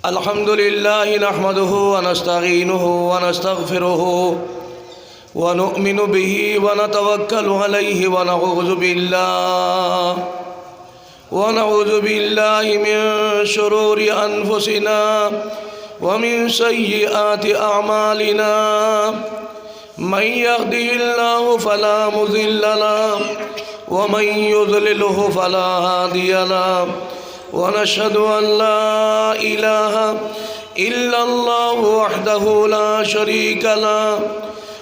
الحمد لله نحمده ونستعينه ونستغفره ونؤمن به ونتوكل عليه ونعوذ بالله من شرور أنفسنا ومن سيئات أعمالنا من يهده الله فلا مضل له ومن يضلله فلا هادي له ونشهد أن لا إله إلا الله وحده لا شريك له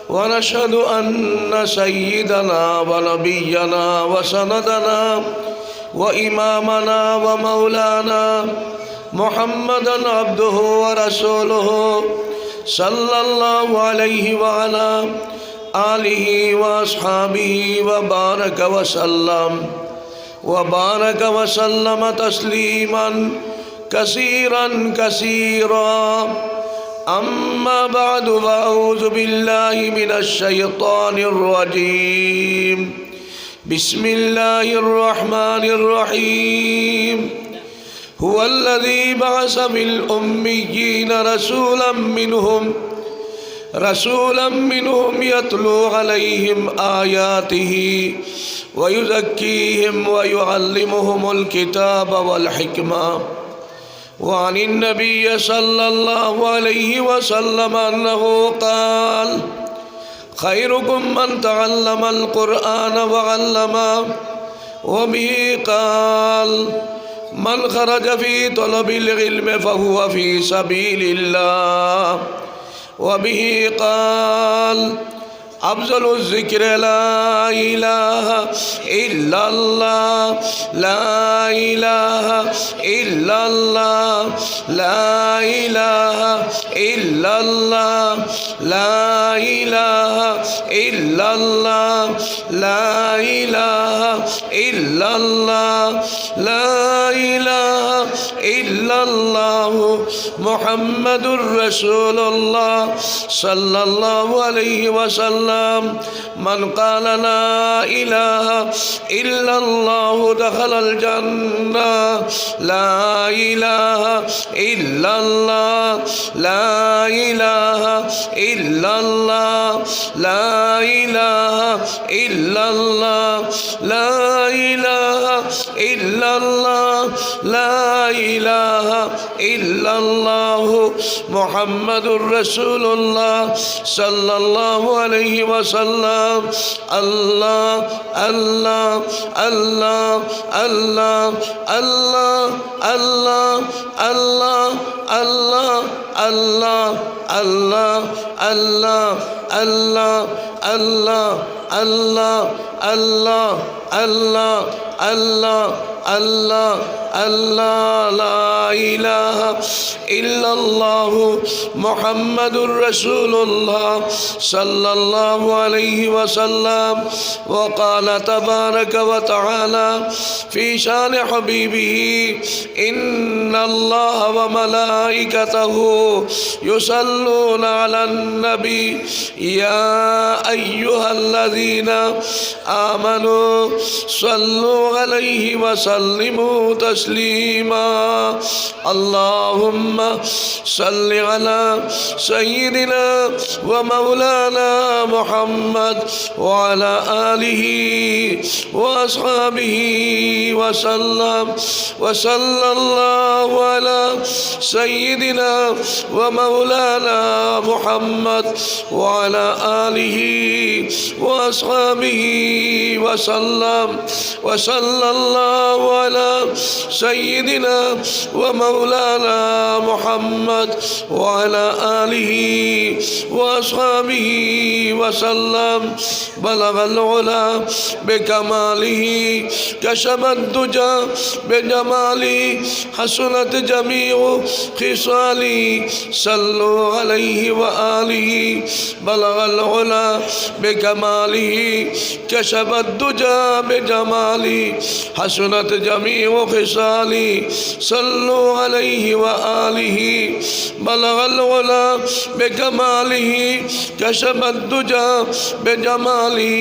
ونشهد أن سيدنا ونبينا وسندنا وإمامنا ومولانا محمدا عبده ورسوله صلى الله عليه وعلى آله وأصحابه وبارك وسلم تسليما كثيرا أما بعد فأعوذ بالله من الشيطان الرجيم بسم الله الرحمن الرحيم هو الذي بعث في الأميين رسولا منهم يتلو عليهم آياته ويزكيهم ويعلمهم الكتاب والحكمة وعن النبي صلى الله عليه وسلم أنه قال خيركم من تعلم القرآن وعلمه وبه قال من خرج في طلب العلم فهو في سبيل الله وبه قال أفضل الذكر لا إله إلا الله لا إله إلا الله لا إله إلا الله لا إله إلا الله لا إله إلا الله لا إله إلا الله محمد رسول الله صلى الله عليه وسلم من قال لا إله إلا الله دخل الجنة لا إله إلا الله لا إله إلا الله لا إله إلا الله لا إله إلا الله لا إله إلا الله محمد رسول الله صلى الله عليه وسلم الله الله الله الله الله الله الله الله الله الله الله الله الله الله الله الله الله الله الله لا إله إلا الله محمد رسول الله صلى الله عليه وسلم وقال تبارك وتعالى في شان حبيبه إن الله وملائكته يصلون على النبي يا أيها الذين آمنوا صلوا عليه وسلموا تسليما اللهم صل على سيدنا ومولانا محمد وعلى آله وأصحابه وسلم وصلى الله على سيدنا ومولانا محمد وعلى آله وأصحابه وسلم وصلى الله على سيدنا ومولانا محمد وعلى آله وأصحابه وسلم بلغ العلا بكماله كشف الدجى بجماله حسنت جميع خصاله صلوا عليه وآله بلغ العلا بكماله كشف الدجى بجماله حسنت جميع الخصال صلوا عليه وآله بلغ العلا بكماله كشف الدجى بجماله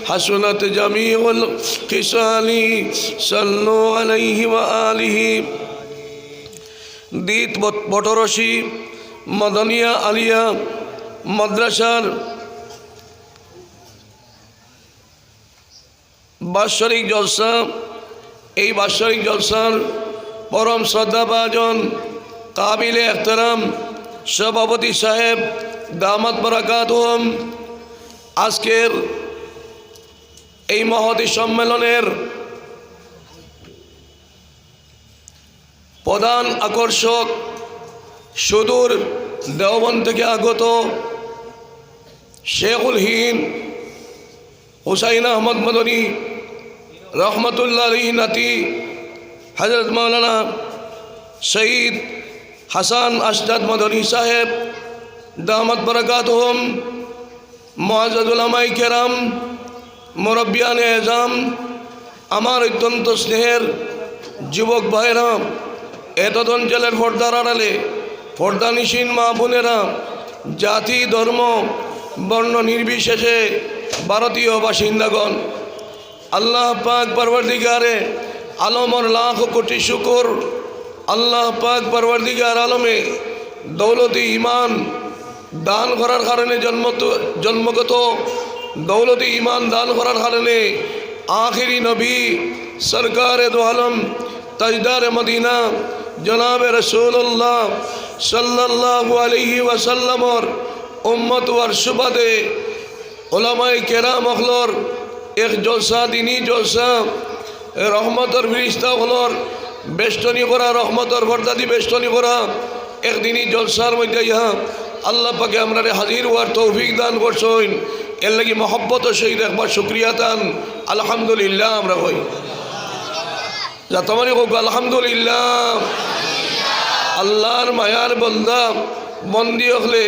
حسنت جميع الخصال صلوا عليه وآله দিত বটরশি মদনিয়া আলিয়া মাদ্রাসার বাৎসরিক জলসা, এই বাৎসরিক জলসার পরম শ্রদ্ধাভাজন কাবিলে এহতারাম সভাপতি সাহেব দামাত বারাকাতুহুম আজকের এই মহতী সম্মেলনের প্রধান আকর্ষক সুদূর দেওবন্দ থেকে আগত শেখুল হিন্দ হুসাইন আহমদ মদনী রহমতুল্লাহ আলাইহি নাতি হযরত মাওলানা শহীদ হাসান আশদাদ মদনী সাহেব দামাত বারাকাতুহুম মুআজ্জাজ উলামায়ে কেরাম মুরব্বিয়ানে এজাম আমার অত্যন্ত স্নেহের যুবক ভাইরা এতদ অঞ্চলের পর্দার আড়ালে পর্দানিসীন মা বোনেরা জাতি ধর্ম বর্ণ নির্বিশেষে ভারতীয় বাসিন্দাগণ আল্লাহ পাক পরওয়ারদিগারে আলমর লাখ কোটি শুকর আল্লাহ পাক পরওয়ারদিগার আলমে দৌলতি ইমান দান করার কারণে জন্মগত দৌলতি ইমান দান করার কারণে আখিরি নবী সরকারে দো আলম তাজদার মদিনা জনাবে রসুল্লাহ সাল্লাল্লাহু আলাইহি ওয়াসাল্লামর উম্মত ওয়ার সুবাদে ওলামায়ে কেরাম হলর এক জলসা দিনী জলসা রহমতর ফিরিস্তা হলর বেষ্টনী করা রহমতর বরদাদি বেষ্টনী করা একদিনই জলসার মধ্যে ইহা আল্লাহ পাকে আমরা হাজির হওয়ার তৌফিক দান করছেন। এর লাগি মহব্বত সহিত একবার শুক্রিয়া দান আলহামদুলিল্লাহ আমরা হই যা তোমারই হোক আলহামদুলিল্লাহ। আল্লাহর মায়ার বন্দা বন্দি হলে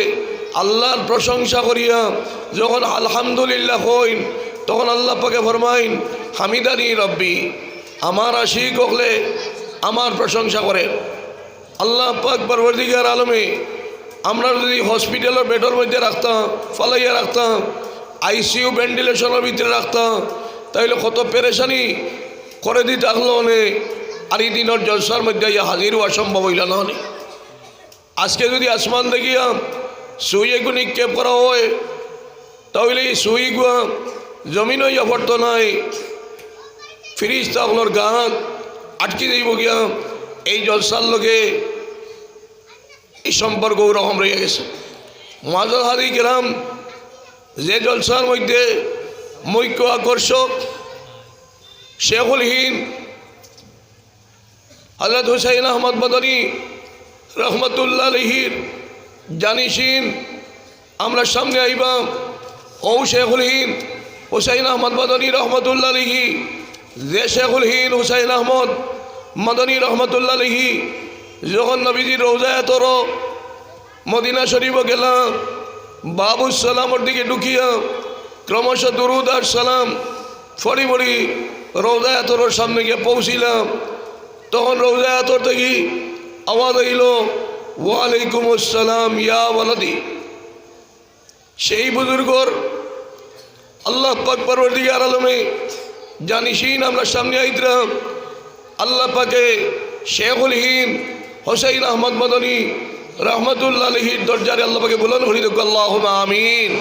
আল্লাহর প্রশংসা করিয়া যখন আলহামদুলিল্লাহ হইন তখন আল্লাহ পাকে ফরমাইন হামিদানি রব্বি, আমার আশিক হলে আমার প্রশংসা করে। আল্লাহ পাক পরওয়ারদিগার আলমে আমরা যদি হসপিটালের বেডের মধ্যে রাখতাম ফালাইয়া রাখতাম আইসিইউ ভেন্টিলেশনের ভিতরে রাখতাম তাইলে কত পেরেশানি করে দিতে আসলো অনেক আর এই দিনের জলসার মধ্যে হাজির হওয়া সম্ভব হইল না অনেক। আজকে যদি আসমান দেখিয়া সুই এগু নিক্ষেপ করা হয় তাহলে এই সুই গুয়া জমিন হইয়া পড়ত নাই ফিরিস্তা আপনার গান আটকে যাইব গিয়া এই জলসার লোকে এই সম্পর্ক ওরকম রয়ে গেছে। মুআজ্জাজ হাজি কেরাম যে জলসার মধ্যে মুখ্য আকর্ষক শেখুল হিন্দ হযরত হুসাইন আহমদ মদনী রহমতুল্লাহ আলাইহির জানিসিন আমরা সামনে আইবাম ও শেখুল হিন্দ হুসাইন আহমদ মদনী রহমতুল্লাহ আলাইহি যে শেখুল হিন্দ হুসাইন আহমদ মদনী রহমতুল্লাহ আলাইহি যখন নবীজির রওজায়ে তর মদিনা শরীফ গেলাম বাবুস সালামর দিকে ঢুকিয়া ক্রমশ দুরুদ আর সালাম ফড়ি ফড়ি রওজায়ে তরের সামনে গিয়ে পৌঁছিলাম। তখন রওজায়ে তর থেকে আওয়াজ হইল ওয়ালাইকুম আসসালাম ইয়া ওয়ালাদি। সেই বুজুর্গর আল্লাহ পাক পরওয়ারদিগার আলমে জানিসিন আমরা সামনে আইতাম আল্লাহ পাকে শেখুল হিন্দ হুসাইন আহমদ মদনী রহমতুল্লাহ আলাইহির দরজারে আল্লাহ পাকে বুলন্দ করে দেখ আল্লাহুম্মা আমিন।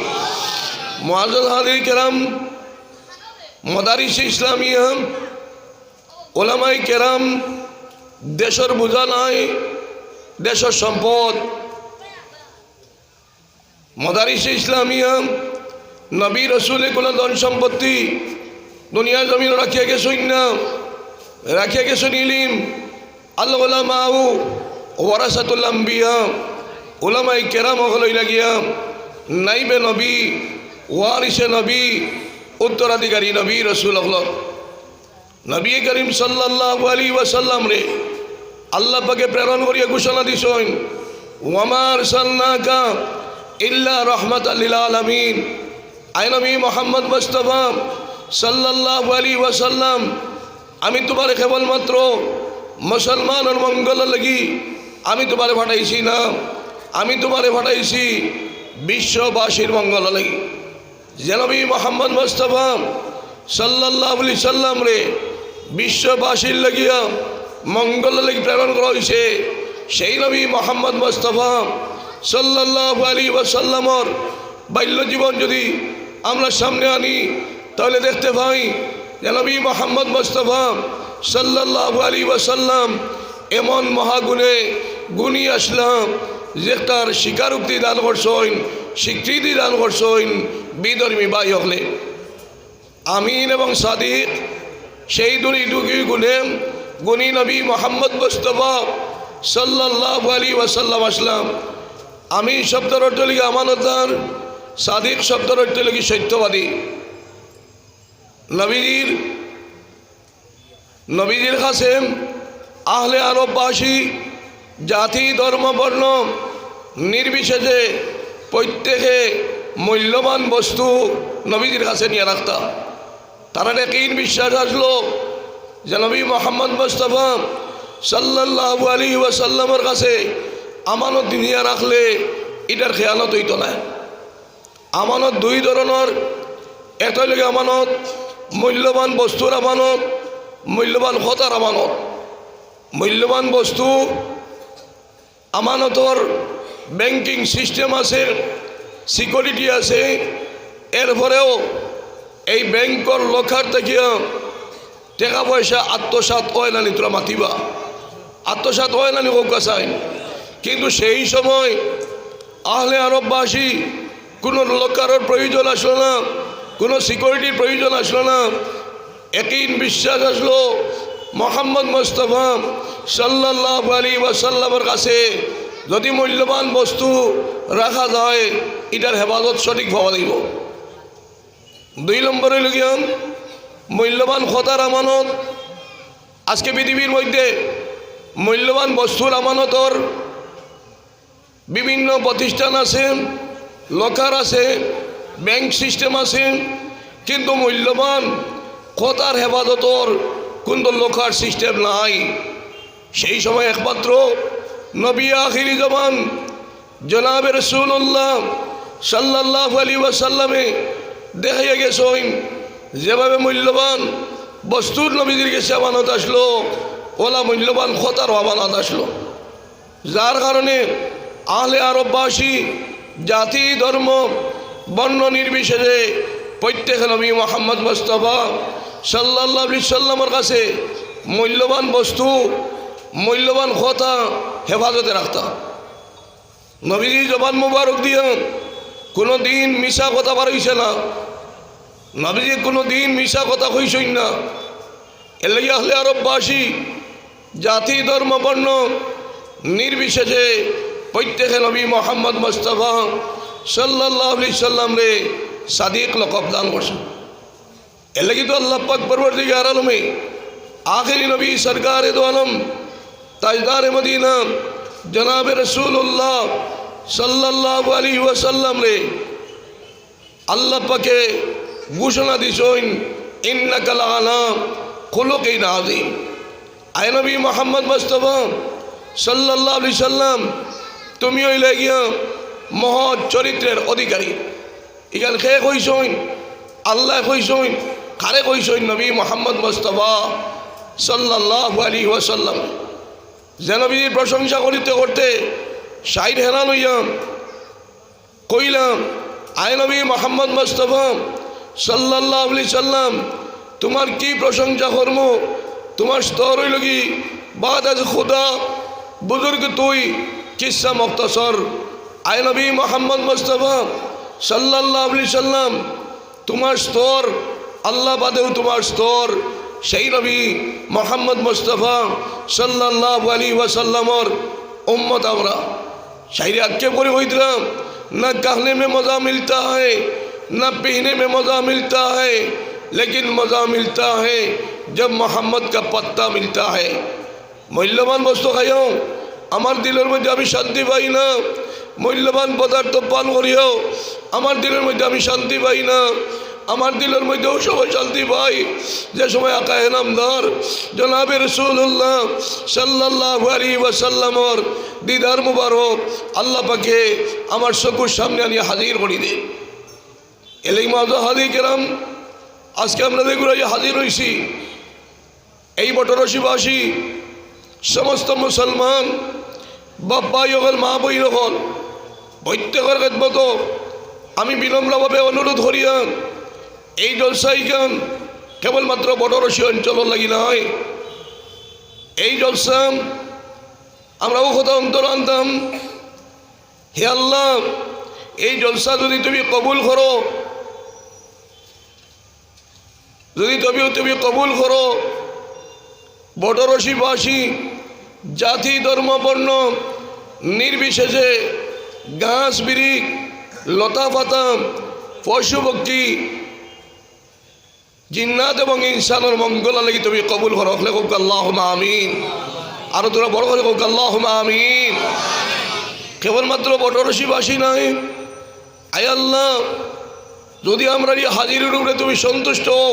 মুআজ্জাজ হাজির কেরাম মাদারিস ইসলামিয়া ওলামায়ে কেরাম দেশের বোঝা নাই দেশের সম্পদ। মাদারিস ইসলামিয়া নবী রসুলের কোনো ধন সম্পত্তি দুনিয়া জমিন রাখিয়া গেছেন না, রাখিয়া গেছেন ইলিম। আল উলামাউ ওয়ারাসাতুল আম্বিয়া ওলামায়ে কেরাম হলই লাগিয়া নাইবে নবী ওয়ারিসে নবী উত্তরাধিকারী নবী রসুল হল। নবী করিম সাল্লাল্লাহু আলাইহি ওয়াসাল্লাম রে আল্লাহ পাকে প্রেরণ করিয়া ঘোষণা দিছেন ওয়ামা আরসালনাকা ইল্লা রাহমাতাল লিল আলামিন। আয় নবী মুহাম্মদ মুস্তাফা সাল্লাল্লাহু আলাইহি ওয়াসাল্লাম, আমি তোমারে কেবলমাত্র মুসলমানের মঙ্গল লাগি আমি তোমারে পাঠাইছি না, আমি তোমারে পাঠাইছি বিশ্ববাসীর মঙ্গল লাগি। যে নবী মুহাম্মদ মুস্তাফা সাল্লাল্লাহু আলাইহি সাল্লাম রে বিশ্ববাসীর লাগিয়া মঙ্গল লাগি প্রেরণ করা হয়েছে, সেই নবী মুহাম্মদ মুস্তাফা সাল্লাল্লাহু আলাইহি ওয়াসাল্লামর বাল্য জীবন যদি আমরা সামনে আনি তাহলে দেখতে পাই যে নবী মুহাম্মদ মুস্তাফা সাল্লাল্লাহু আলাইহি ওয়াসাল্লাম এমন মহাগুণে গুণী আসলাম যে তার স্বীকারোক্তি দান করছেন, স্বীকৃতি দান করছেন বিধর্মী ভাই হলে। আমিন এবং সাদিক সেই দুই গুণে গুণী নবী মুহাম্মদ মুস্তাফা সাল্লাল্লাহু আলাইহি ওয়াসাল্লাম আসলাম। আমিন শব্দের অর্থ লিখি আমানতদার, সাদিক শব্দের অর্থ লিখি সত্যবাদী। নবীজির কাছে আহলে আরববাসী জাতি ধর্ম বর্ণ নির্বিশেষে প্রত্যেকে মূল্যবান বস্তু নবীজির কাছে নিয়ে রাখতাম। তারা একই বিশ্বাস আসলো যে নবী মুহাম্মদ মুস্তাফা সাল্লাল্লাহু আলাইহি ওয়াসাল্লামের কাছে আমানত নিয়ে রাখলে এটার খেয়ানত হইত না। আমানত দুই ধরনের, একটা হলো আমানত মূল্যবান বস্তুর আমানত, মূল্যবান কথার আমানত। মূল্যবান বস্তু আমানতর ব্যাংকিং সিস্টেম আছে, সিকিউরিটি আছে, এরপরেও এই ব্যাংকর লকার থেকে টাকা পয়সা আত্মসাৎ হয় না, তোরা মাতিবা আত্মসাৎ হয় না হোক চাই। কিন্তু সেই সময় আহলে আরববাসী কোনো লকারের প্রয়োজন আসলো না, কোনো সিকিউরিটির প্রয়োজন আসলো না। একই বিশ্বাস আসলো মুহাম্মদ মুস্তাফা সাল্লাল্লাহু আলাইহি ওয়াসাল্লামের কাছে যদি মূল্যবান বস্তু রাখা যায় এটার হেফাজত সঠিক ভাবা দিব। দুই নম্বরে লিখিয়াম মূল্যবান কথার আমানত। আজকে পৃথিবীর মধ্যে মূল্যবান বস্তুর আমানতর বিভিন্ন প্রতিষ্ঠান আছে, লকার আছে, ব্যাংক সিস্টেম আছে, কিন্তু মূল্যবান কথার হেফাজতর কিন্তু লকার সিস্টেম নাই। সেই সময় একমাত্র নবী আখিরি জামান জনাবে রাসূলুল্লাহ সাল্লাল্লাহু আলাইহি ওয়াসাল্লামে দেখাইয়া গেছেন যেভাবে মূল্যবান বস্তুর নবীজির কাছে আমানত আসলো, ওলা মূল্যবান কথার আমানত আসলো। যার কারণে আহলে আরববাসী জাতি ধর্ম বর্ণ নির্বিশেষে প্রত্যেকে নবী মুহাম্মদ মুস্তাফা সাল্লাল্লাহু আলাইহি সাল্লামের কাছে মূল্যবান বস্তু মূল্যবান কথা হেফাজতে রাখতাম। নবীজি জবান মুবারক দিয়ে কোনো দিন মিশা কথা বার হইছে না, নবীজি কোনো দিন মিশা কথা কইছেন না। এর লাগি আহলে আরববাসী জাতি ধর্ম বর্ণ নির্বিশেষে প্রত্যেকে নবী মুহাম্মদ মুস্তাফা সাল্লাল্লাহু আলাইহি সাল্লাম রে সাদিক লকব দান করছেন। এর লাগি তো আল্লাহ পাক পরওয়ারদিগার আলমে আখিরি নবী সরকার দো আলম তাজদার মদিনা জনাবে রাসূলুল্লাহ সাল্লাল্লাহু আলাইহি ওয়াসাল্লাম রে আল্লাহ পাকে ঘোষণা দিছেন ইন্নাকা লাআলা খুলুকিন আযীম। আয় নবী মুহাম্মদ মুস্তাফা সাল্লাল্লাহু আলাইহি সাল্লাম তুমি হইলে গিয়া মহৎ চরিত্রের অধিকারী। এখানে কে কইছেন? আল্লাহ কইছেন। কারে কইছেন? নবী মুহাম্মদ মুস্তাফা সাল্লাল্লাহু আলাইহি ওয়াসাল্লাম। যে নবীর প্রশংসা করিতে করতে শাইর হেরান হইয়াম কইলাম আয় নবী মুহাম্মদ মুস্তাফা সাল্লাল্লাহু আলাইহি সাল্লাম তোমার কি প্রশংসা করব? তোমার স্তর হইল কি বাদ আজ খুদা বুজুর্গ তুই কিসা মুক্তাসর। আয় নবী মুহাম্মদ মুস্তাফা সাল্লাল্লাহু আলাইহি সাল্লাম তোমার স্তর আল্লাহ বাদেও তোমার স্তর। সেই নবী মুহাম্মদ মুস্তাফা সাল্লাল্লাহু আলাইহি ওয়াসাল্লামর উম্মত আমরা। शायरी आके पूरी हुई तरह न कहने में मज़ा मिलता है न पीने में मज़ा मिलता है, लेकिन मज़ा मिलता है जब मोहम्मद का पत्ता मिलता है। मूल्यवान बस्तु खाइयो আমার দিলের মধ্যে আমি শান্তি পাই না, মূল্যবান পদার্থ পান করিও আমার দিলের মধ্যে আমি শান্তি পাই না। আমার দিলের মধ্যেও সবাই শান্তি পাই যে সময় আকায়ে নামদার জনাবে রাসূলুল্লাহ সাল্লাল্লাহু আলাইহি ওয়াসাল্লামর দিদার মুবারক আল্লাহ পাকে আমার চকুর সামনে আনিয়ে হাজির করে দেন। এলেই মাঝে হাজির কেরাম আজকে আমরা দেখুন হাজির হয়েছি এই বটরশিবাসী সমস্ত মুসলমান বাপ্পা হল মা বই হল প্রত্যেকের খেদমত আমি বিনম্রভাবে অনুরোধ করিয়া এই জলসাইখান কেবলমাত্র বটরশি অঞ্চল লাগি নয়, এই জলসা আমরাও কথা অন্তর আনতাম। হে আল্লাহ, এই জলসা যদি তুমি কবুল করো, যদি তুমি কবুল করো, বটরশিবাসী জাতি ধর্ম বর্ণ নির্বিশেষে গাছ বিরিক লতা পাতা পশু পক্ষী জিন্নাত এবং ইনসানের মঙ্গল লাগি তুমি কবুল করো। হোক আল্লাহুম্মা আমিন। আরো তোরা বড় করে হোক আল্লাহুম্মা আমিন। কেবলমাত্র বটরশিবাসী নয়, আয় আল্লাহ, যদি আমরা এই হাজিরের উপরে তুমি সন্তুষ্ট হও,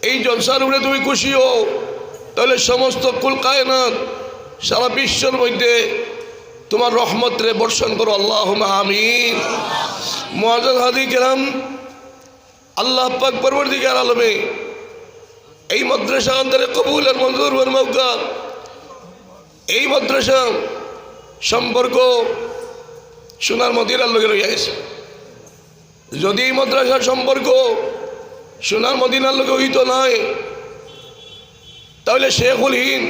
এই জলসার উপরে তুমি খুশি হও, তাহলে সমস্ত কুল কায়নাত সারা বিশ্বের মধ্যে তোমার রহমত রে বর্ষণ করো। আল্লাহুম্মা আমিন। মুআজ্জাজ হাজি কেরাম, আল্লাহ পাক পরবর্তীকার আলমে এই মাদ্রাসা অন্তরে কবুল আর মঞ্জুর হওয়ার মৌকা, এই মাদ্রাসা সম্পর্ক সোনার মদিনার লগে রয়ে গেছে। যদি এই মাদ্রাসার সম্পর্ক সোনার মদিনার লগে হইতো নয়, তাহলে শেখুল হিন্দ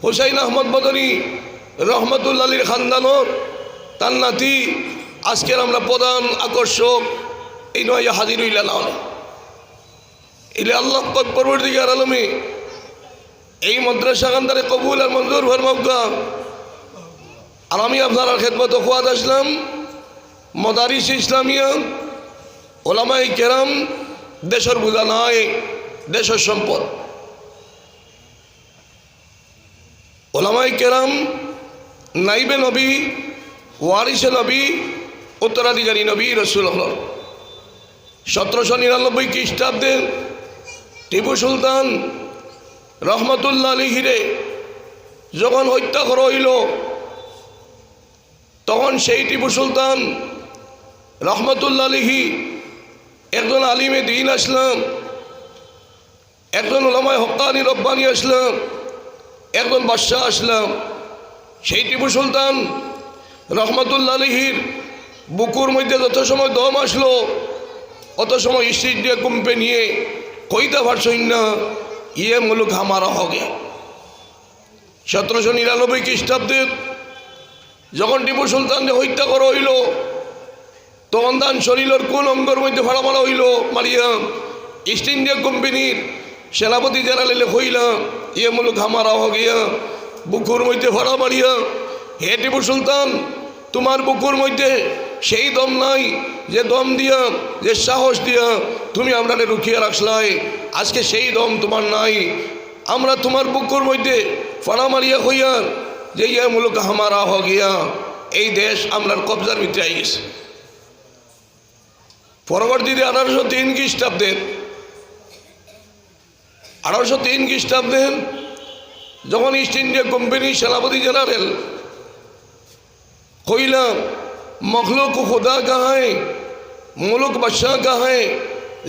হুসাইন আহমদ মদনী রহমতুল্লাহ আলীর খানদানোর তার নাতি আজকের আমরা প্রধান আকর্ষক এই নয় হাজির হইলা না এলে আল্লাহ পাক পরবর্তীকার আলমে এই মাদ্রাসা কান্দারে কবুল আর মঞ্জুর হওয়ার মৌকা। আর আমি আপনার খেদমত খোয়াদ আসলাম মদারিস ইসলামিয়া ওলামাই কেরাম দেশের বোঝা নয়, দেশের সম্পদ। ওলামাই কেরাম নাইবে নবী, ওয়ারিসে নবী, উত্তরাধিকারী নবী রসুল হল। 1799 খ্রিস্টাব্দে টিপু সুলতান রহমতুল্লাহ আলাইহিরে যখন হত্যা করা হইল, তখন সেই টিপু সুলতান রহমতুল্লাহ আলাইহি একজন আলিমে দ্বীন আসলাম, একজন ওলামায়ে হক্কানি রব্বানি আসলাম, একজন বাদশাহ আসলাম। সেই টিপু সুলতান রহমতুল্লাহ আলাইহির বুকুর মধ্যে যত সময় দম আসলো, অত সময় স্ত্রী দিয়ে কুম্পে নিয়ে কইতে পারছই না, ইয়ে মুলুক হামারা হবে। 1799 খ্রিস্টাব্দে যখন টিপু সুলতানকে হত্যা করা হইল, তখন তার শরীরের কোন অঙ্গের মধ্যে ভাড়া মারা হইল মারিয়া ইস্ট ইন্ডিয়া কোম্পানির সেনাপতি জেনারেলে হইলাম, ইয়ে মুলুক হামারা হো গিয়া। বুকুর মধ্যে ভাড়া মারিয়া, হে টিপু সুলতান, তোমার বুকুর মধ্যে সেই দম নাই যে দম দিয়া, যে সাহস দিয়া তুমি আপনাকে রুখিয়ে রাখলাই, আজকে সেই দম তোমার নাই। আমরা তোমার বুকুর মধ্যে ফাড়া মারিয়া হইয়া যে ইয়ে মুলুক হামারা হো গিয়া, এই দেশ আমরার কবজার ভিতরে আই গেছে। পরবর্তীতে 1803 খ্রিস্টাব্দে যখন ইস্ট ইন্ডিয়া কোম্পানির সেনাপতি জেনারেল কইলাম मखलूक खुदा का है, मुल्क बादशाह का है,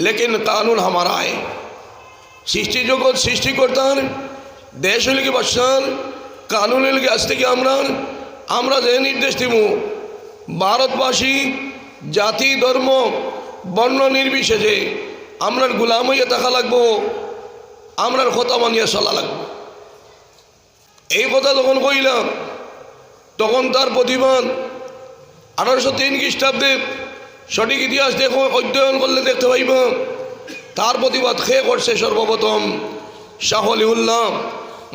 लेकिन कानून हमारा है। सृष्टि जगत सृष्टिकर्तार, देश हल बादशाह, कानून हल आज থেকে আমরা যে নির্দেশ দিব, ভারতবাসী জাতি ধর্ম বর্ণ নির্বিশেষে আমরার গোলাম হইয়া থাকা লাগবো, আমরার কথা মানিয়া চলা লাগবো। এই কথা যখন কইলাম, তখন তার প্রতিবাদ 1803 খ্রিস্টাব্দে সঠিক ইতিহাস দেখো অধ্যয়ন করলে দেখতে পাইব, তার প্রতিবাদ খেয়ে করছে সর্বপ্রথম শাহ অলিউল্লাহ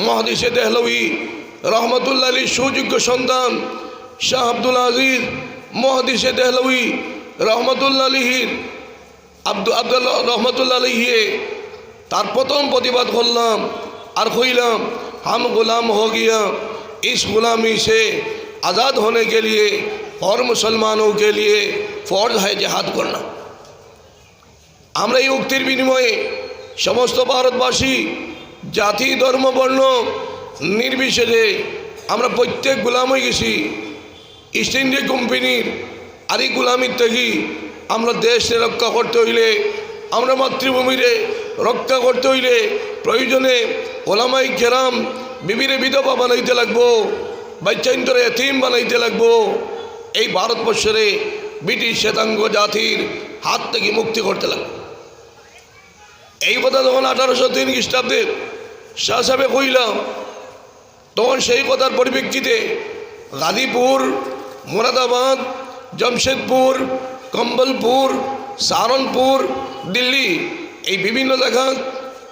মুহাদ্দিসে দেহলভী রহমতুল্লাহ আলীর সুযোগ্য সন্তান শাহ আব্দুল আজিজ মুহাদ্দিসে দেহলভী রহমতুল্লাহ আলীর আব্দুল্লাহ রহমতুল্লাহ আলীহে তার প্রথম প্রতিবাদ করলাম আর কইলাম, हम गुलाम हो गया, इस गुलामी से आज़ाद होने के लिए और मुसलमानों के लिए फ़र्ज है जिहाद करना। আমরা এই উক্তির বিনিময়ে সমস্ত ভারতবাসী জাতি ধর্ম বর্ণ নির্বিশেষে আমরা প্রত্যেক গোলাম হয়ে গেছি ইস্ট ইন্ডিয়া কোম্পানির। আর এই গোলামির থেকে আমরা দেশে রক্ষা করতে হইলে, আমরা মাতৃভূমিরে রক্ষা করতে হইলে প্রয়োজনে ওলামাই কেরাম বিবিরে বিধবা বানাইতে লাগবো, বাচ্চাইন্তরে এতিম বানাইতে লাগবো। এই ভারতবর্ষের ব্রিটিশ শ্বেতাঙ্গ জাতির হাত থেকে মুক্তি করতে লাগবে। এই কথা যখন 1803 খ্রিস্টাব্দে শাহ সাহেবে কইলাম, তখন সেই কথার পরিপ্রেক্ষিতে গাজীপুর, মুরাদাবাদ, জমশেদপুর, কম্বলপুর, সাহারনপুর, দিল্লি এই বিভিন্ন জায়গা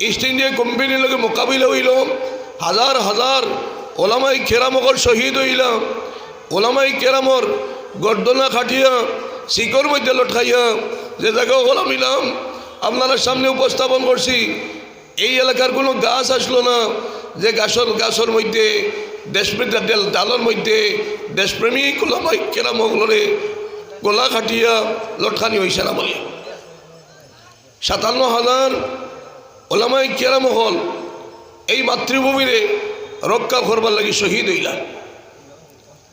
ইস্ট ইন্ডিয়া কোম্পানির লোকে মোকাবিলা হইল। হাজার হাজার ওলামাই কেরামকর শহীদ হইলাম। ওলামাই কেরামর গর্দনা খাটিয়া শিকর মধ্যে লটকাইয়া যে জায়গায় ওলামিলাম আপনারা সামনে উপস্থাপন করছি। এই এলাকার কোনো গাছ আসলো না যে গাছর মধ্যে ডালের মধ্যে দেশপ্রেমিক ওলামাই কেরামকলরে গোলা খাটিয়া লটকানি হয়েছে না বলে 57,000 ওলামাই কেরামহল এই মাতৃভূমিরে রক্ষা করবার লাগি শহীদ হইলাম।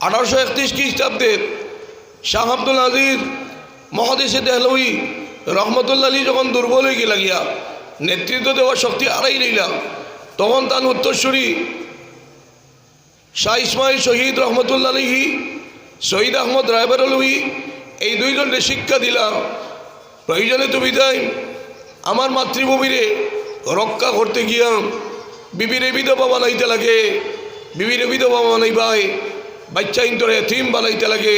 1831 খ্রিস্টাব্দের শাহ আব্দুল আজিজ মহাদেশে দেহলভী রহমতুল্লাহ আলী যখন দুর্বল হয়ে গেলা গিয়া নেতৃত্ব দেওয়ার শক্তি হারাই রইলাম, তখন তার উত্তরসূরি শাহ ইসমাইল শহীদ রহমতুল্লাহ আলহী, শহীদ আহমদ রায়বারলভী এই দুইজনকে শিক্ষা দিলাম, প্রয়োজনে তুমি যাই আমার মাতৃভূমিরে রক্ষা করতে গিয়া বিবিরে বিধবা বানাইতে লাগে, বিবিরে বিধবা বানাইবাই, বাচ্চা ইন্তরে এতিম বানাইতে লাগে,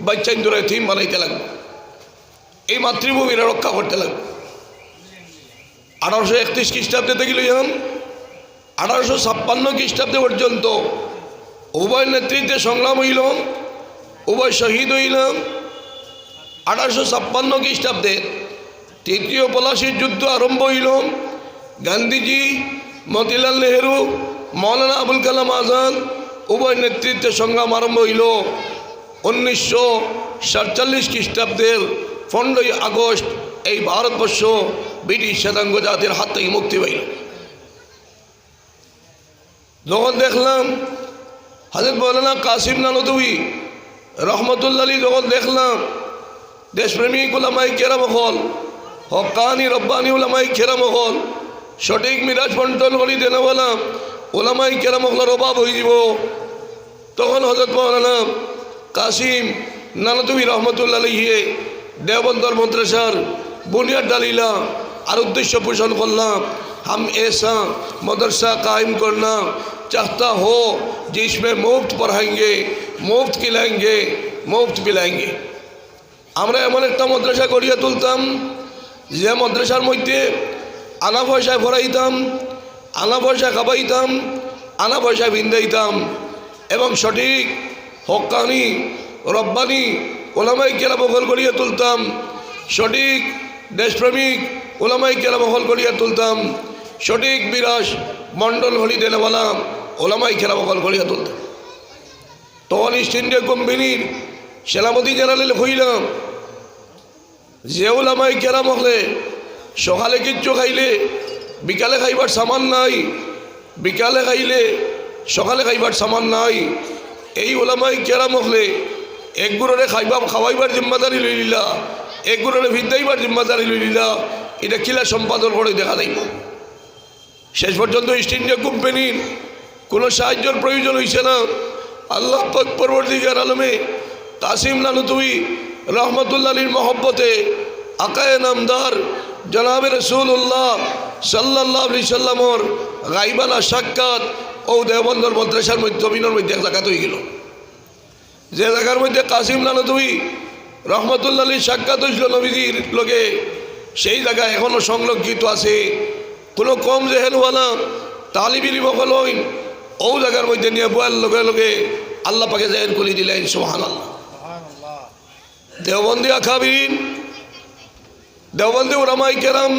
বাচ্চা ইন্তরে এতিম বানাইতে লাগবে, এই মাতৃভূমিরে রক্ষা করতে লাগবে। 1831 খ্রিস্টাব্দে দেখিল 1856 খ্রিস্টাব্দে পর্যন্ত উভয় নেতৃত্বে সংগ্রাম হইল, উভয় শহীদ হইলাম। 1856 খ্রিস্টাব্দে তৃতীয় পলাশির যুদ্ধ আরম্ভ হইল। গান্ধীজি, মতিলাল নেহেরু, মৌলানা আবুল কালাম আজাদ উভয় নেতৃত্বে সংগ্রাম আরম্ভ হইল। 1947 খ্রিস্টাব্দের 15 আগস্ট এই ভারতবর্ষ ব্রিটিশ শ্বেতাঙ্গ জাতির হাত থেকে মুক্তি পাইল। যখন দেখলাম হযরত মৌলানা কাসিম নানতুবি রহমতুল্লাহ আলী, যখন দেখলাম দেশপ্রেমিক উলামায়ে কেরাম হল, হক্কানি রব্বানি উলামায়ে কেরাম হল, সঠিক মিরাজ বন্টন করি দেনওয়ালা উলামায়ে কেরাম হলের অভাব হয়ে যাব, তখন হযরত মৌলানা কাসিম নানতুবি রহমতুল্লাহ আলাইহি দেওবন্দর মদ্রাসার বুনিয়াদ ডালিলা আর उद्देश्य पोषण करना। हम ऐसा मदरसा कायम करना चाहता हो जिसमें मुफ्त पढ़ाएंगे, मुफ्त खिलाएंगे, मुफ्त पिलाएंगे। আমরা এমন একটা মাদ্রাসা গড়িয়া তুলতাম যে মাদ্রাসার মধ্যে আনা পয়সায় ভরাইতাম, আনা পয়সা খাবাইতাম, আনা পয়সা বিন্দাইতাম এবং সঠিক হক্কানি রব্বানি ওলামায়ে কেরাম হল গড়িয়া তুলতাম, সঠিক দেশপ্রেমিক ওলামায়ে কেরাম হল গড়িয়া তুলতাম, সঠিক বিরাস মণ্ডল ঘড়ি দেনেওয়ালা ওলামায়ে কেরাম হল গড়িয়া তুলতাম। তখন ইস্ট ইন্ডিয়া কোম্পানির সেনাপতি জেনারেল হইলাম যে ওলামায়ে কেরাম হলে সকালে কিচ্ছু খাইলে বিকালে খাইবার সামান নাই, বিকালে খাইলে সকালে খাইবার সামান নাই, এই ওলামায়ে কেরাম হলে এক গুড়রে খাওয়াইবার জিম্মাদারি লইলিলা, এক গুড়রে ভিদ্দাইবার জিম্মাদারি লইলিলা, এটা কিলা সম্পাদন করে দেখা যাইব। শেষ পর্যন্ত ইস্ট ইন্ডিয়া কোম্পানির কোনো সাহায্যের প্রয়োজন হয়েছে না। আল্লাহ পাক পরবর্তীকার আলমে কাসিম নানতুবি রহমতুল্লাহ আলীর মহব্বতে আকায়ে নামদার জনাবে রসুল্লাহ সাল্লাল্লাহু আলাইহি সাল্লামর গাইবানা সাক্ষাৎ ও দেওবন্দর মাদ্রাসার মধ্যে জমিনের মধ্যে এক জায়গাত হয়ে গেল। যে জায়গার মধ্যে কাসিম নানতুবি রহমতুল্লাহ আলীর সাক্ষাৎ হয়েছিল নবীজির লোকে, সেই জায়গায় এখনও সংরক্ষিত আছে। কোনো কম জেহেলওয়ালা তালিবিল মকল হইন ও জায়গার মধ্যে নিয়ে বয়ার লগে লগে আল্লাহ পাকে জাহির করে দিলেন। সুবহানাল্লাহ। দেওবন্দি আকাবিরিন, দেওবন্দি উলামায়ে কেরাম,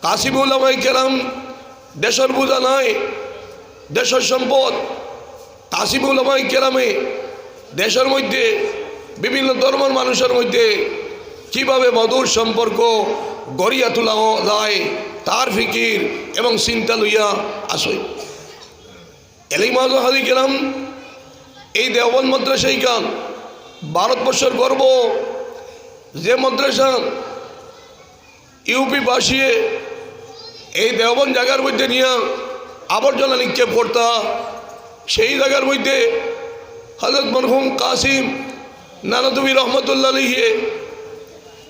কাসিম উলামায়ে কেরাম দেশের বোঝা নয়, দেশের সম্পদ। কাসিম উলামায়ে কেরামে দেশের মধ্যে বিভিন্ন ধর্মের মানুষের মধ্যে কিভাবে মধুর সম্পর্ক গড়িয়া তোলাও যায় তার ফিকির এবং চিন্তা লইয়া আসই। এলাই মাঝ হাজি গেলাম এই দেওবন্দ মাদ্রাসাই কান ভারতবর্ষের গর্ব যে মাদ্রাসা ইউপি বাসিয়ে এই দেওবন্দ জায়গার মধ্যে নিয়ে আবর্জনা নিক্ষেপ করতা, সেই জায়গার মধ্যে হযরত মরহুম কাসিম নানতুবি রহমতুল্লাহ আলাইহি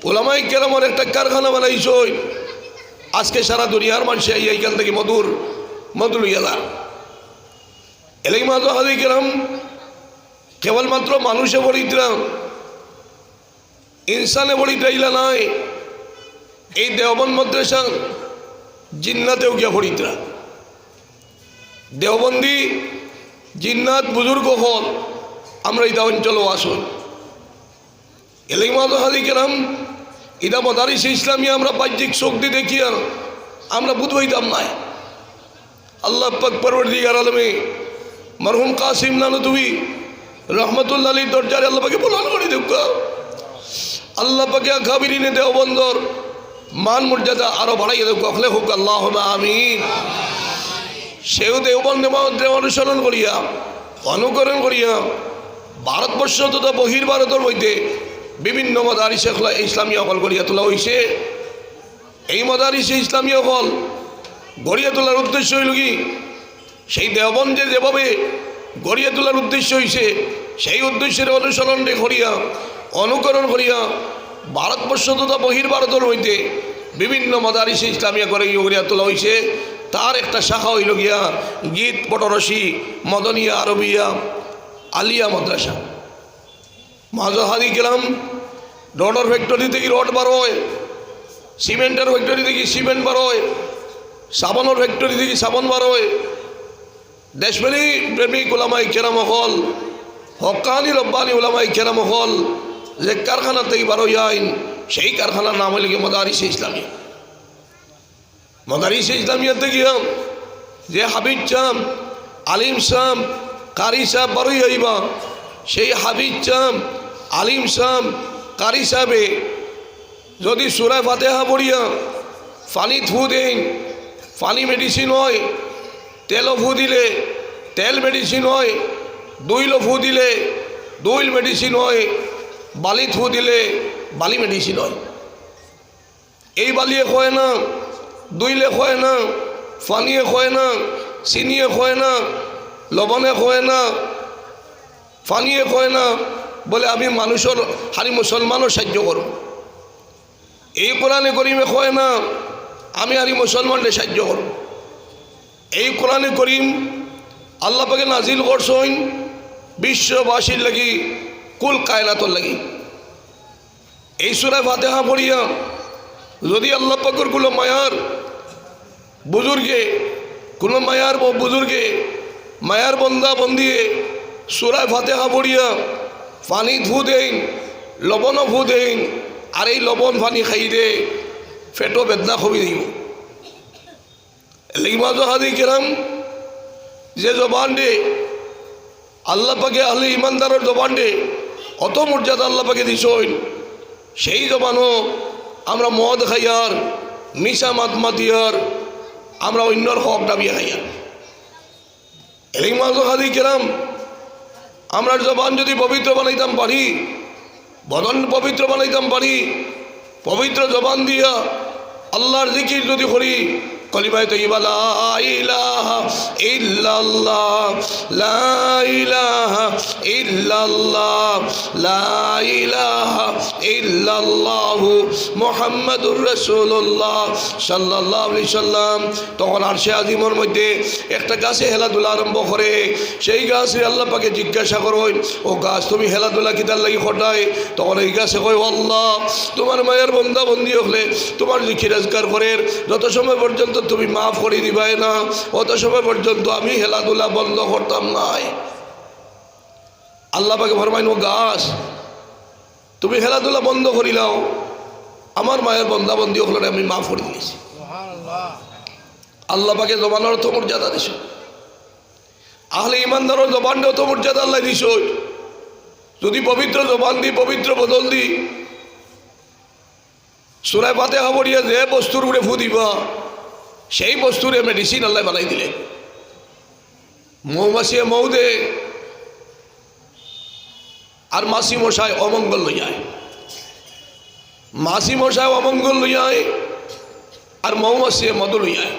ওলামায়ে কেরামের একটা কারখানা বানাইছই। আজকে সারা দুনিয়ার মানুষ এইখান থেকে মধু লইয়া যান। এলাই মাত্র হাজি কেরাম কেবলমাত্র মানুষে বলিতরাম ইনসানে বলিতাইলা নাই, এই দেওবন্দ মাদ্রাসা জিন্নাতেও গিয়া পড়িতরা। দেওবন্দি জিন্নাত বুজুর্গ হল আমরা ইদা অঞ্চলও আসুন। এলাই মাত্র হাজি কেরাম ইদা মদারিস ইসলামী আমরা বাহ্যিক শক্তি দেখিয়া আমরা বুঝবাইতাম নাই। আল্লাহ পাক পরওয়ারদিগার আলমে মরহুম কাসিম নানতুবি রহমতুল্লাহ আলাইহির দরজারে আল্লাহ পাকে বুলন্দ করে দেখ। আল্লাহ পাকে আকাবিরিনে দেওবন্দর মান মর্যাদা আরো বাড়াইয়া দেখ। হলে হোক আল্লাহ আমিন। সেও দেওবন্দে অনুসরণ করিয়া অনুকরণ করিয়া ভারতবর্ষ তথা বহির ভারতের মধ্যে বিভিন্ন মাদারিস ইসলামী হল গড়িয়া তোলা হয়েছে। এই মাদারিস ইসলামী হল গড়িয়া তোলার উদ্দেশ্য হইল কি, সেই দেওবন্দে যেভাবে গড়িয়া তোলার উদ্দেশ্য হয়েছে সেই উদ্দেশ্যের অনুসরণ করিয়া অনুকরণ করিয়া ভারতবর্ষ তথা বহির ভারতের মধ্যে বিভিন্ন মাদারিস ইসলামিয়া করে গড়িয়া তোলা হয়েছে। তার একটা শাখা হইল গিয়া গীত পটরসি মদনিয়া আরবিয়া আলিয়া মাদ্রাসা। মাঝে হাজি গেলাম রডের ফ্যাক্টরি থেকে রড বার হয়, সিমেন্টের ফ্যাক্টরি থেকে সিমেন্ট বার হয়, সাবানের ফ্যাক্টরি থেকে সাবান বার হয়। দেশপ্রেমী প্রেমিক ওলামাই কেরাম হল হকানি রব্বানি ওলামাই কেরাম হল যে কারখানা থেকে বার হইয়াইন সেই কারখানার নাম হইল গিয়ে মাদারিস ইসলামী। মাদারিস ইসলামিয়াতে গিয়া যে হাবিজ চাম আলিম সাম কারি সাহেব বার হইবা, সেই হাবিজ চাম আলিম সাম কারি সাহেবে যদি সূরা ফাতিহা পড়িয়া পানি থু দেন, পানি মেডিসিন হয়, তেলও ফু দিলে তেল মেডিসিন হয়, দুইলও ফু দিলে দুইল মেডিসিন হয়, বালি থু দিলে বালি মেডিসিন হয়। এই বালিয়ে খয় না, দুইলে খয় না, পানিয়ে খয় না, চিনিয়ে খয় না, লবণে খয় না, পানিয়ে খয় না, বলে আমি মানুষের হারি মুসলমানও সাহায্য করব। এই কোরআনে করিমে খয় না, আমি হারি মুসলমানকে সাহায্য করব। এই কোরআনে করিম আল্লাহ পাকে নাজিল করছেন বিশ্ববাসীর লাগি, কুল কায়নাতর লাগি। এই সূরা ফাতিহা পড়িয়া যদি আল্লাহ পাকের কোনো মায়ার বুজুর্গে মায়ার বন্দা বন্দিয়ে সূরা ফাতিহা পড়িয়া পানি ধু দেন, লবণও ভু দেন, আর এই লবণ পানি খাই দে পেটও বেদনা কমি দিব। লিমাজ হাদি কেরাম যে জবান দে আল্লাহ পাকে আহলে ইমানদারের জবান দে অত মর্যাদা আল্লাহ পাকে দিছইন, সেই জবানও আমরা মদ খাইয়ার মিশা মাতিয়ার আমরা অন্যর হক দাবিয়া খাইয়ার। লিমাজ হাদি কেরাম আমরা জবান যদি পবিত্র বানাইতাম পারি, বদন পবিত্র বানাইতাম পারি, পবিত্র জবান দিয়া আল্লাহর জিকির যদি করি, কলিমায়ে তাইয়্যিবা লা ইলাহা ইল্লাল্লাহ লা ইলাহা ইল্লাল্লাহ লা ইলাহা ইল্লাল্লাহ মুহাম্মাদুর রাসূলুল্লাহ সাল্লাল্লাহু আলাইহি সাল্লাম, তখন আরশে আজিমের মধ্যে একটা গাছে হেলাধুলা আরম্ভ করে। সেই গাছে আল্লাহ পাকে জিজ্ঞাসা করেন, ও গাছ তুমি হেলাধুলা কিতার লাগি হটায়? তখন এই গাছে কয়, আল্লাহ তোমার মায়ের বন্দা বন্দি হলে তোমার জিকির আজকার করে যত সময় পর্যন্ত তুমি মাফ করে দিবাই না, অত সময় পর্যন্ত আমি হেলাধুলা বন্ধ করতাম নাই। আল্লাহ পাকে ফরমাইন, ও গাছ তুমি খেলাধুলা বন্ধ করিলাও, আমার মায়ের বন্দা বন্দি হল আমি মাফ করে দিয়েছি। আল্লাহ পাকে জবানের তো মর্যাদা দিছ, আহলে ইমানদারের জবানটাও তো মর্যাদা আল্লাহ দিছ। যদি পবিত্র জবান দি পবিত্র বদল দি সূরা ফাতিহা পড়িয়া যে বস্তুর উপরে ফু দিবা সেই বস্তুরে মেডিসিন আল্লাহ বানাই দিলে। মৌমাছিয়ে মৌ দে আর মাছি মশায় অমঙ্গল লইয়ায়, মাছি মশায় অমঙ্গল লইয়ায় আর মৌমাছিয়ে মধু লইয়ায়।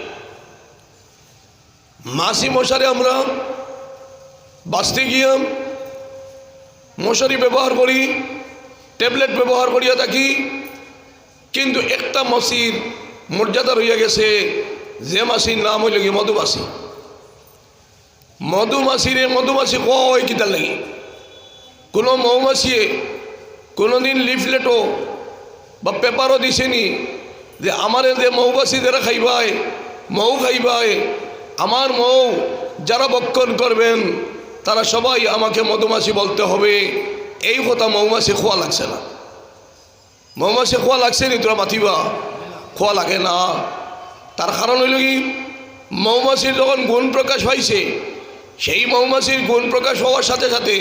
মাছি মশারে আমরা বাঁচতে গিয়ে মশারি ব্যবহার করি, ট্যাবলেট ব্যবহার করিয়া থাকি, কিন্তু একটা মাছির মর্যাদা রইয়া গেছে, যে মাছির নাম হইল কি মধুমাছি। মধুমাছিরে মধুমাছি কয় কিতার লাগে, কোনো মৌমাছিয়ে কোনোদিন লিফলেটও বা পেপারও দিছেনি যে আমার যে মৌমাছি যারা খাইবায় মৌ খাইবায়, আমার মৌ যারা বক্ষণ করবেন তারা সবাই আমাকে মধুমাছি বলতে হবে, এই কথা মৌমাছি খোয়া লাগছে না। মৌমাছি খোয়া লাগছে নি তোরা মাতিবা? খোয়া লাগে না। তার কারণ হইল কি, মৌমাছির যখন গুণ প্রকাশ পাইছে, সেই মৌমাছির গুণ প্রকাশ হওয়ার সাথে সাথে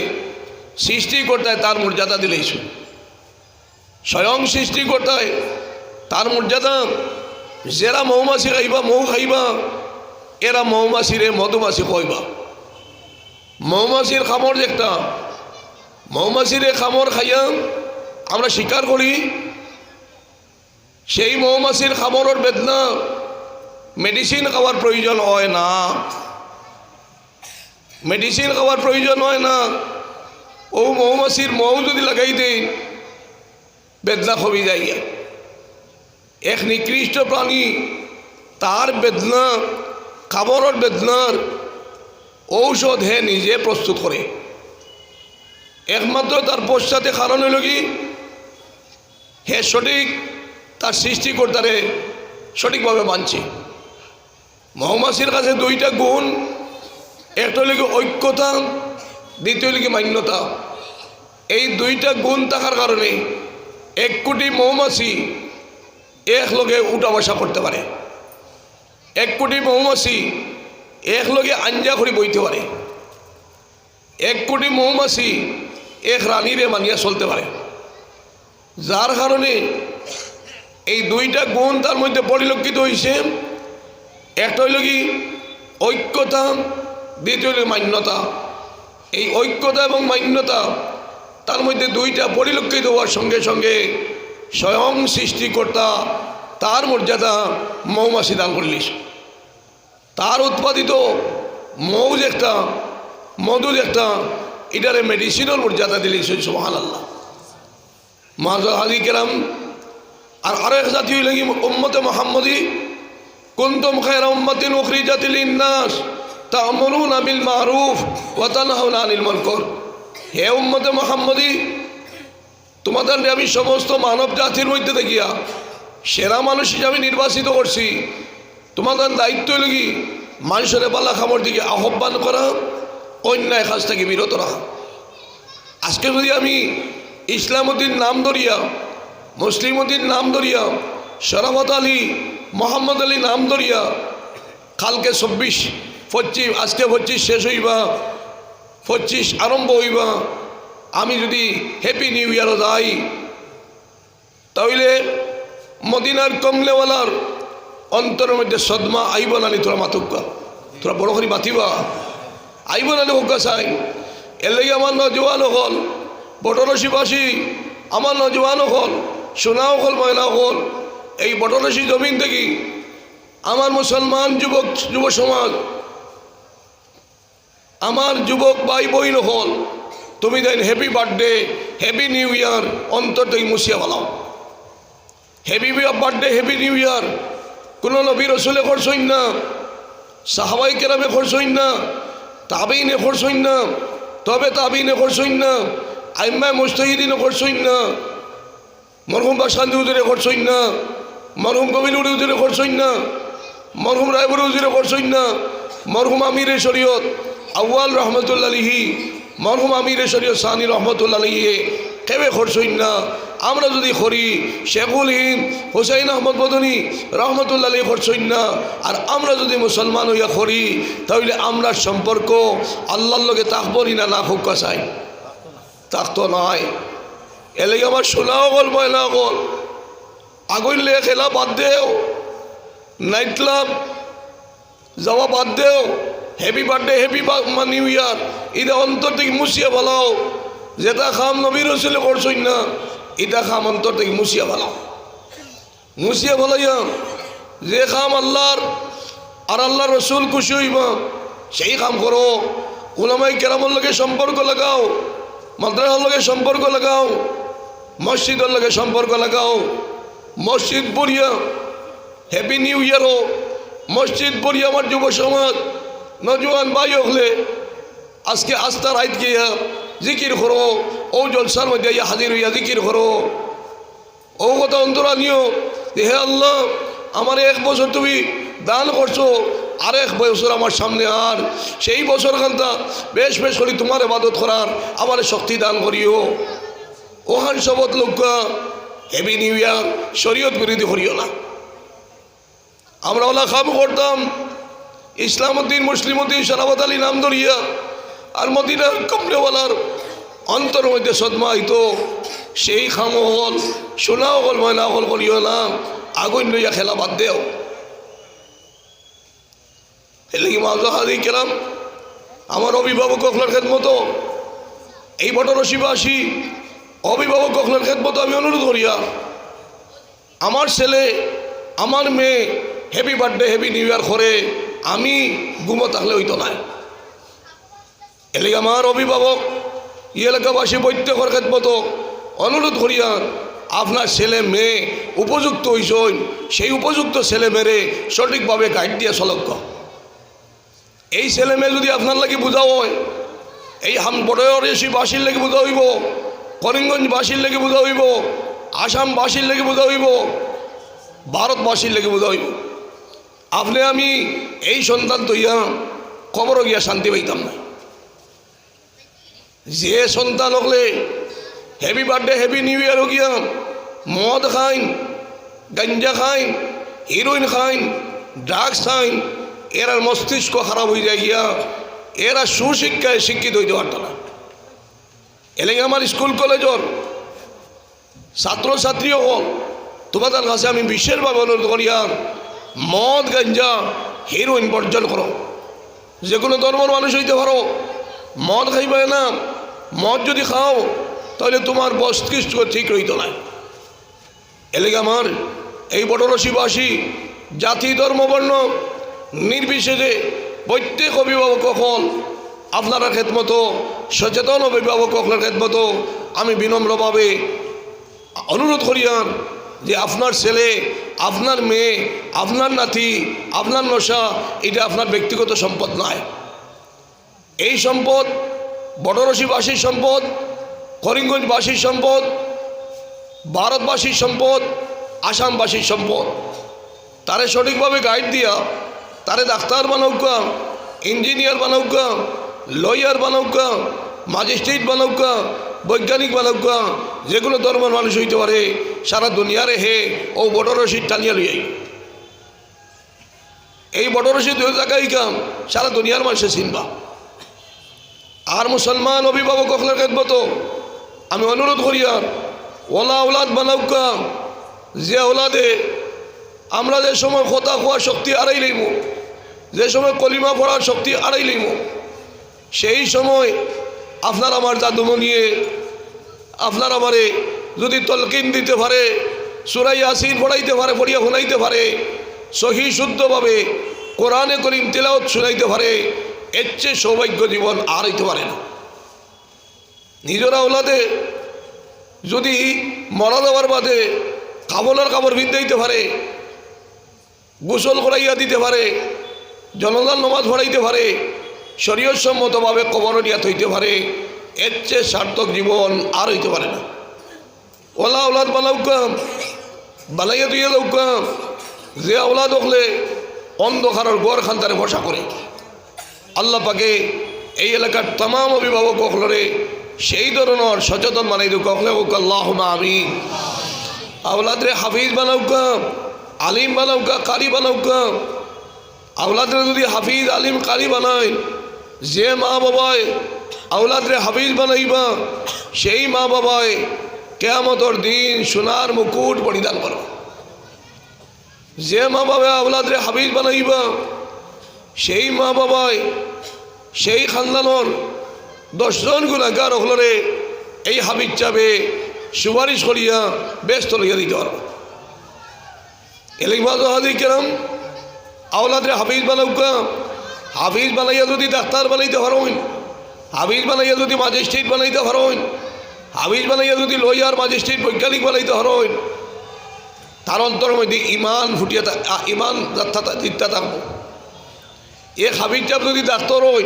সৃষ্টিকর্তায় তার মর্যাদা দিলেইছ। স্বয়ং সৃষ্টিকর্তায় তার মর্যাদা, যারা মৌমাছি খাইবা মৌ খাইবা এরা মৌমাছিরে মধুমাছি কইবা। মৌমাছির খামর একটা, মৌমাছিরে খামর খাইয়া আমরা স্বীকার করি, সেই মৌমাছির খামরের বেদনা মেডিসিন খাওয়ার প্রয়োজন হয় না, মেডিসিন খাওয়ার প্রয়োজন হয় না। ও মৌমাছির মৌ যদি লাগাই দেয় বেদনা কমে যায়। এক নিকৃষ্ট প্রাণী তার বেদনা, খামরের বেদনার ঔষধ হে নিজে প্রস্তুত করে। একমাত্র তার পশ্চাতে কারণ হইল কি, হে সঠিক তার সৃষ্টিকর্তারে সঠিকভাবে মানছে। মৌমাছির কাছে দুইটা গুণ, একটা হইল কি ঐক্যতা, দ্বিতীয় হইল কি মান্যতা। এই দুইটা গুণ থাকার কারণে 1 কোটি মৌমাছি এক লগে উঠা বসা করতে পারে, 1 কোটি মৌমাছি এক লগে আঞ্জা করে বইতে পারে, 1 কোটি মৌমাছি এক রানীরে মানিয়া চলতে পারে। যার কারণে এই দুইটা গুণ তার মধ্যে পরিলক্ষিত হয়েছে। একটা হইল কি ঐক্যতা, দ্বিতীয় হইল মান্যতা। এই ঐক্যতা এবং মান্যতা তার মধ্যে দুইটা পরিলক্ষিত হওয়ার সঙ্গে সঙ্গে স্বয়ং সৃষ্টিকর্তা তার মর্যাদা মৌমাছি দান করলিস। তার উৎপাদিত মৌ একটা, মধু একটা, এটারে মেডিসিনের মর্যাদা দিলিস। সুবহানাল্লাহ। মাযা হাদি কেরাম। আর আরো এক জাতি হইল কি উম্মতে মুহাম্মদী, কুনতুম খায়রা উম্মাতিন উখরিজাত লিন-নাস তা'মুরুনা বিল মা'রুফ ওয়া তানহাউনা আনিল মুনকার। হে উম্মতে মুহাম্মদী, তোমাদের আমি সমস্ত মানব জাতির মধ্যে দেখিয়া সেরা মানুষ হিসাবে নির্বাচিত করছি। তোমাদের দায়িত্ব হইল কি মানুষের বালা খামর দিকে আহ্বান করা, অন্যায় কাজ থেকে বিরত রাখা। আজকে যদি আমি ইসলামউদ্দিন নাম ধরিয়া, মুসলিমউদ্দিন নাম ধরিয়া, শরাফত আলী, মোহাম্মদ আলী নাম ধরিয়া কালকে 26, 25, আজকে 25 শেষ হইবা, 25 আরম্ভ হইবা, আমি যদি হ্যাপি নিউ ইয়ারও যাই, তাহলে মদিনার কমলেওয়ালার অন্তরের মধ্যে সদমা আইব না নি? তোরা মাতুকা, তোরা বড় করে মাতিবা, আইব না হোকা চাই। এর লাগে আমার নজওয়ান হল, বটরশিবাসী, আমার নজওয়ান হল, সোনাও হল, ময়নাও হল, এই বটরশি জমিন থেকে আমার মুসলমান যুব সমাজ, আমার যুবক ভাই বইন হল, তুমি দেন happy birthday, happy new year অন্তর থেকে মুছিয়া বলাও। Happy birthday, happy new year কোনো নবী রসুলে করছইন না, সাহাবাই কেরামে করছইন না, তাবিনে করছইন না, তবে তাবিনে করছইন না, আইম্মায় মুজতাহিদিনে করছইন না, মরহুম বাসান্দি হুজুরে করছইন না, মরহুম কবিলুরি হুজুরে করছইন না, মরহুম রায়পুর হুজুরে করছইন না, মরহুম আমিরে শরীয়ত আউয়াল রহমতুল্লাহ আলাইহি, মরহুম আমিরে শরীয়ত সানি রহমতুল্লাহ আলাইহি কেবে করছইন না। আমরা যদি করি শেখুল হিন্দ হুসাইন আহমদ মদনী রহমতুল্লাহ আলাইহি করছইন না। আর আমরা যদি মুসলমান হইয়া করি তাহলে আমরা সম্পর্ক আল্লাহর লগে থাকবনি না, না হোক চাই, থাকতো নয়। এর লাগে আমার শোনাও গল, ময়না গল, আগইলে খেলা বাদ দেও, নাইট ক্লাব যাওয়া বাদ দেও, হ্যাপি বার্থডে হ্যাপি নিউ ইয়ার এটা অন্তর থেকে মুছিয়া ভালাও। যেটা খাম নবী রসুল করছই না, এটা খাম অন্তর থেকে মুছিয়া ভালাও। মুছিয়া ভালাইয়া যে খাম আল্লাহর আর আল্লাহ রসুল খুশি হইবা সেই কাম করো। উলামায়ে কেরামের লগে সম্পর্ক লাগাও, মাদ্রাসার লগে সম্পর্ক লাগাও, মসজিদের লগে সম্পর্ক লাগাও। মসজিদ পড়িয়া হ্যাপি নিউ ইয়ারও মসজিদ পড়িয়া আমার যুব সমাজ নজওয়ান ভাই হলে আজকে আস্থার আইত গিয়া জিকির করো, ও জলসার মধ্যে ইয়া হাজির হইয়া জিকির করো। ও কথা অন্তরা নিও যে হে আল্লাহ আমার 1 বছর তুমি দান করছো, আর 1 বছর আমার সামনে, আর সেই বছর খানটা বেশ বেশ করি তোমার ইবাদত করার আমার শক্তি দান করিও। ওখান শপথ লোকা হ্যাপি নিউ ইয়ার শরীয়ত বিরোধী করিও না। আমরা ওলা খাম করতাম ইসলামউদ্দিন মুসলিমউদ্দিন শরাফত আলী নাম ধরিয়া, আর মদিনার কমরেওয়ালার অন্তর মধ্যে সদমা হইতো। সেই খামো হল শোনাও হল ময়না হল করিও না, আগুন লইয়া খেলা বাদ দেও। এলে কি মাহাদি কেরাম আমার অভিভাবক কখলার খেদমত এই বটরশিবাসী অভিভাবক কখলার খেদমত আমি অনুরোধ করিয়া আমার ছেলে আমার মেয়ে হ্যাপি বার্থডে হ্যাপি নিউ ইয়ার করে আমি ঘুমো থাকলে হইতো না। এলে আমার অভিভাবক এলাকাবাসী প্রত্যেকের খেদমত অনুরোধ করিয়া আপনার ছেলে মেয়ে উপযুক্ত হইসন, সেই উপযুক্ত ছেলে মেয়ে সঠিকভাবে গাইড দিয়ে চলক। এই ছেলে মেয়ে যদি আপনার লাগে বোঝা হয়, এই বটরশিবাসীর লাগে বোঝা হইব, করিমগঞ্জবাসীর লাগে বোঝা হইব, আসামবাসীর লাগে বোঝা হইব, ভারতবাসীর লাগে বোঝা হইব। আপনি আমি এই সন্তান তৈয়া কবরও গিয়া শান্তি পাইতাম না। যে সন্তান হলে হ্যাপি বার্থডে হ্যাপি নিউ ইয়ার গিয়া মদ খাইন, গাঞ্জা খাইন, হিরোইন খাইন, ড্রাগস খাইন, এরা মস্তিষ্ক খারাপ হয়ে যায় গিয়া, এরা সুশিক্ষায় শিক্ষিত হইতে পারত না। এলে আমার স্কুল কলেজর ছাত্রছাত্রী হল তোমাদের কাছে আমি বিশেষভাবে অনুরোধ করিয়া মদ গাঞ্জা হিরোইন বর্জন করো। যে কোনো ধর্মের মানুষ হইতে পারো, মদ খাইবে না। মদ যদি খাও তাহলে তোমার মস্তিষ্ক ঠিক রইত না। এলে আমার এই বটরশিবাসী জাতি ধর্ম বর্ণ নির্বিশেষে প্রত্যেক অভিভাবক হল আপনারা খেদমত সচেতন অভিভাবক হলের খেদমত আমি বিনম্রভাবে অনুরোধ করিয়ান যে আপনার ছেলে আপনার মেয়ে আপনার নাতি আপনার নশা এটা আপনার ব্যক্তিগত সম্পদ নয়। এই সম্পদ বটরশিবাসীর সম্পদ, করিমগঞ্জবাসীর সম্পদ, ভারতবাসীর সম্পদ, আসামবাসীর সম্পদ। তারে সঠিকভাবে গাইড দিয়া তারে ডাক্তার বানাউকা, ইঞ্জিনিয়ার বানাউকা, লয়ার বানাউকা, ম্যাজিস্ট্রেট বানাউকা, বৈজ্ঞানিক বানাউকা, যেগুলো ধর্মের মানুষ হইতে পারে সারা দুনিয়ারে হে ও বটরশিদ টানিয়া লইয়াই। এই বটরশিদ জায়গায় কাম সারা দুনিয়ার মানুষে চিনবা। আর মুসলমান অভিভাবক হলের খেদমত আমি অনুরোধ করিয়া ওলা ওলাদ বানাউকা, যে ওলাদে আমরা যে সময় কথা খোয়ার শক্তি আড়াই লইব, যে সময় কলিমা পড়ার শক্তি আড়াই লইব, সেই সময় আপনার আমার জাদুমনিয়ে আপনার আমারে যদি তলকিন দিতে পারে, সূরা ইয়াসিন পড়াইতে পারে, পড়িয়া শোনাইতে পারে, সহি শুদ্ধভাবে কোরআনে করিম তিলাওয়াত শুনাইতে পারে, এর চেয়ে সৌভাগ্য জীবন আর হইতে পারে না। নিজেরা ওলাদে যদি মরা যাওয়ার বাদে কাবলার কাপড় বিদ্যাইতে পারে, গোসল করাইয়া দিতে পারে, জনগণ নমাজ পড়াইতে পারে, শরীয়ত সম্মতভাবে কবর নিয়া থইতে পারে, এর চেয়ে সার্থক জীবন আর হইতে পারে না। ওলা ওলাদ বানাউকাম বানাইয়া দিয়ে লৌকাম, যে ওলাদ হলে অন্ধকারের গড় খান্তারে বসা করে। আল্লাহ পাকে এই এলাকার तमाम অভিভাবক হলরে সেই ধরনের সচেতন বানাই দেখ হলে আল্লাহুম্মা আমিন। আওলাদরে হাফিজ বানাউকা, আলিম বানাউকা, কারি বানাউকা। আওলাদরে যদি হাফিজ আলিম কারি বানায়, যে মা বাবায় আওলাদরে হাফিজ বানাইবা সেই মা বাবায় কিয়ামতের দিন সোনার মুকুট পরিধান করো। যে মা বাবা আওলাদরে হাফিজ বানাইবা সেই মা বাবায় সেই খানদানোর 10 জন গুনাহগার হলরে এই হাফিজ চাবে সুপারিশ করিয়া ব্যস্ত লইয়া দিতে পারবো। এলিগবাজ হাজি কেরাম আওলাদরে হাফিজ বানাউকা, হাফিজ বানাইয়া যদি ডাক্তার বানাইতে পারেন, হাফিজ বানাইয়া যদি ম্যাজিস্ট্রেট বানাইতে পারেন, হাফিজ বানাইয়া যদি লয়ার ম্যাজিস্ট্রেট বৈজ্ঞানিক বানাইতে পারেন, তার অন্তরের মধ্যে ইমান ফুটিয়া ইমান দিতা থাকবো। এ হাফিজ সাহেব যদি ডাক্তার হই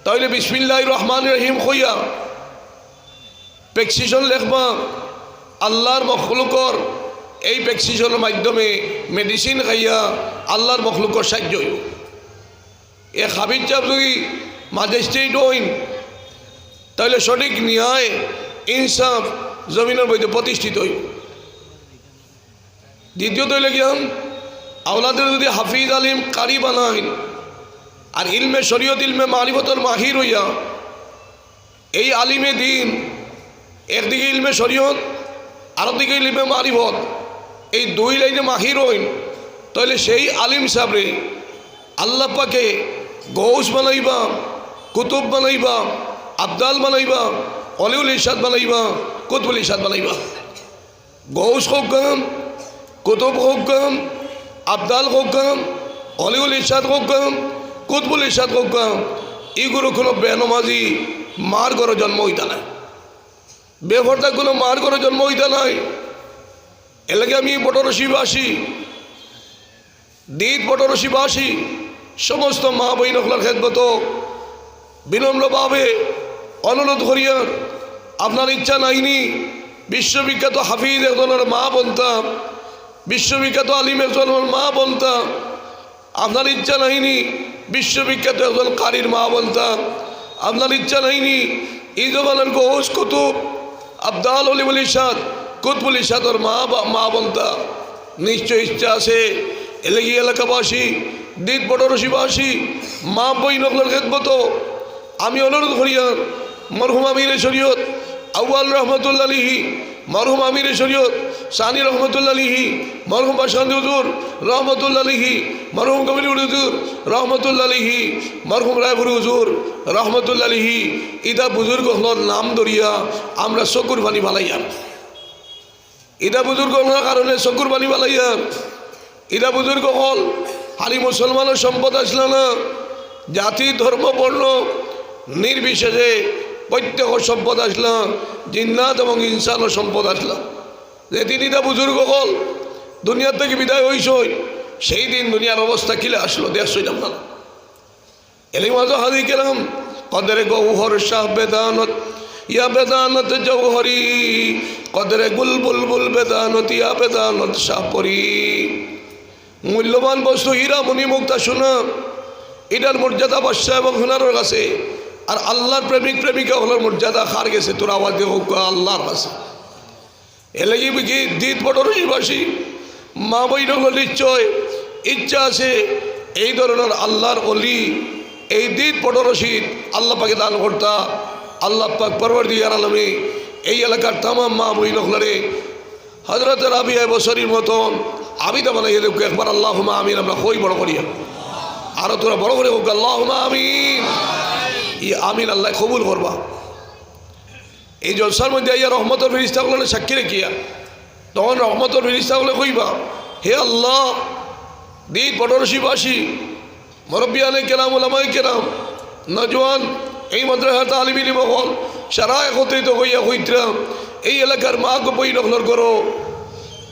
তাহলে বিসমিল্লাহির রহমানির রহিম কইয়া প্রেসক্রিপশন লেখবা, আল্লাহর মখলুকর এই প্রেসক্রিপশনের মাধ্যমে মেডিসিন খাইয়া আল্লাহর মখলুকর সাহায্য হইব। এ হাফিজ সাহেব যদি ম্যাজিস্ট্রেট হইন তাহলে সঠিক ন্যায় ইনসাফ জমিনের মধ্যে প্রতিষ্ঠিত হইব। দ্বিতীয়ত হইলে গিয়াম আওলাদের যদি হাফিজ আলিম কারি বানাইন আর ইলমে শরীয়ত ইলমে মারিফতের মাহির হইয়া এই আলিমে দিন একদিকে ইলমে শরীয়ত আরেকদিকে ইলমে মারিফত এই দুই লাইনে মাহির হইন তাহলে সেই আলিম সাহেবরে আল্লাহ পাকে গৌস বানাইবা, কুতুব বানাইবা, আবদাল বানাইবা, অলিউল ইরশাদ বানাইবা, কুতুবুল ইরশাদ বানাইবা। গৌস হোক গাম, কুতুব হোক গাম, আবদাল হোক গাম, অলিউল ইরশাদ হোক গাম, কুতুবুল ইরশাদ হোক গাম, এগুলো কোনো বেনমাজি মার করে জন্ম হইতা নাই, বেফরদা কোনো মার করে জন্ম হইতা নাই। এলাকে আমি বটরশিবাসী দিত বটরশিবাসী সমস্ত মা বইন হলার খেদমত বিনম্রভাবে অনুরোধ করিয়ার আপনার ইচ্ছা নাইনি বিশ্ববিখ্যাত হাফিজ একজনের মা বলতাম, বিশ্ববিখ্যাত আলিম একজনের মা বলতাম, আপনার ইচ্ছা নাইনি বিশ্ববিখ্যাত একজন কারির মা বলতাম, আপনার ইচ্ছা নাইনি এই জমানের গৌস কুতুব আবদাল অলিউল ইরশাদ কুতুবুল ইরশাদের মা বলতাম। নিশ্চয় ইচ্ছা আছে এলাকি এলাকাবাসী দিত বটরশিবাসী মা বই নকলের খেদমত আমি অনুরোধ করিয়ার মরহুম আমিরে শরীয়ত আউয়াল রহমতুল্লাহ আলাইহি, মরহুম আমিরে শরীয়ত সানি রহমতুল্লাহ আলাইহি, মরহুম বাসান্দি হুজুর রহমতুল্লাহ আলাইহি, মরহুম কবির হুজুর রহমতুল্লাহ আলাইহি, মরহুম রায়পুর হুজুর রহমতুল্লাহ আলাইহি ইদা বুজুর্গ হলর নাম ধরিয়া আমরা চকুর পানি বালাইয়াম। ইদা বুজুর্গ হলার কারণে চকুর পানি বালাইয়াম। ইদা বুজুর্গ হল খালি মুসলমানের সম্পদ আসলো না, জাতি ধর্ম বর্ণ নির্বিশেষে প্রত্যেক সম্পদ আসলাম, জিন্নাত এবং ইনসানের সম্পদ আসলাম। যে তিনিটা বুজুর্গ হল দুনিয়ার থেকে বিদায় হইস সেই দিন দুনিয়ার অবস্থা কিলে আসলো দেশ হইলাম না। এলি মাঝে হাজি কেরাম কদরে গৌহর শাহ বেদানত ইয়া বেদানত জৌহরি কদরে গুল বুলবুল বেদানত ইয়া বেদানত শাহপরি। মূল্যবান বস্তু হীরা মণি মুক্তা সোনা, এটার মর্যাদা বাদশাহ এবং হুনারের কাছে, আর আল্লাহর প্রেমিক প্রেমিকা হলোর মর্যাদা খার গেছে তোর আওয়াজ দিয়ে হোক আল্লাহর কাছে। এলাকি বিকি দিত বটরশিবাসী মা বইন নিশ্চয় ইচ্ছা আছে এই ধরনের আল্লাহর অলি এই দিত বটরশিদ আল্লাহ পাকে দান করতা। আল্লাহ পাক পরওয়ারদিগার আলমী এই এলাকার তাম মা বইন হলরে হজরত রাবিয়া বছরীর মতন আবিদা বানাইয়া দেখ একবার আল্লাহুম্মা আমিন। আমরা কই বড় করিয়া আরো তোরা বড় করে হোক আল্লাহুম্মা আমিন। ই আমিন আল্লাহ কবুল করবা। এই জলসার মধ্যে আইয়া রহমতের ফেরেশতাগুলো সাক্ষী রেখিয়া তখন রহমতের ফেরেশতাগুলো কইবা হে আল্লাহ দিত বটরশিবাসী মুরব্বিয়ানে কেরাম উলামায়ে কেরাম নজওয়ান এই মাদ্রাসা তালিব ইলম হল সারা একত্রিত হইয়া কইতাম এই এলাকার মা গো বই নকলর করো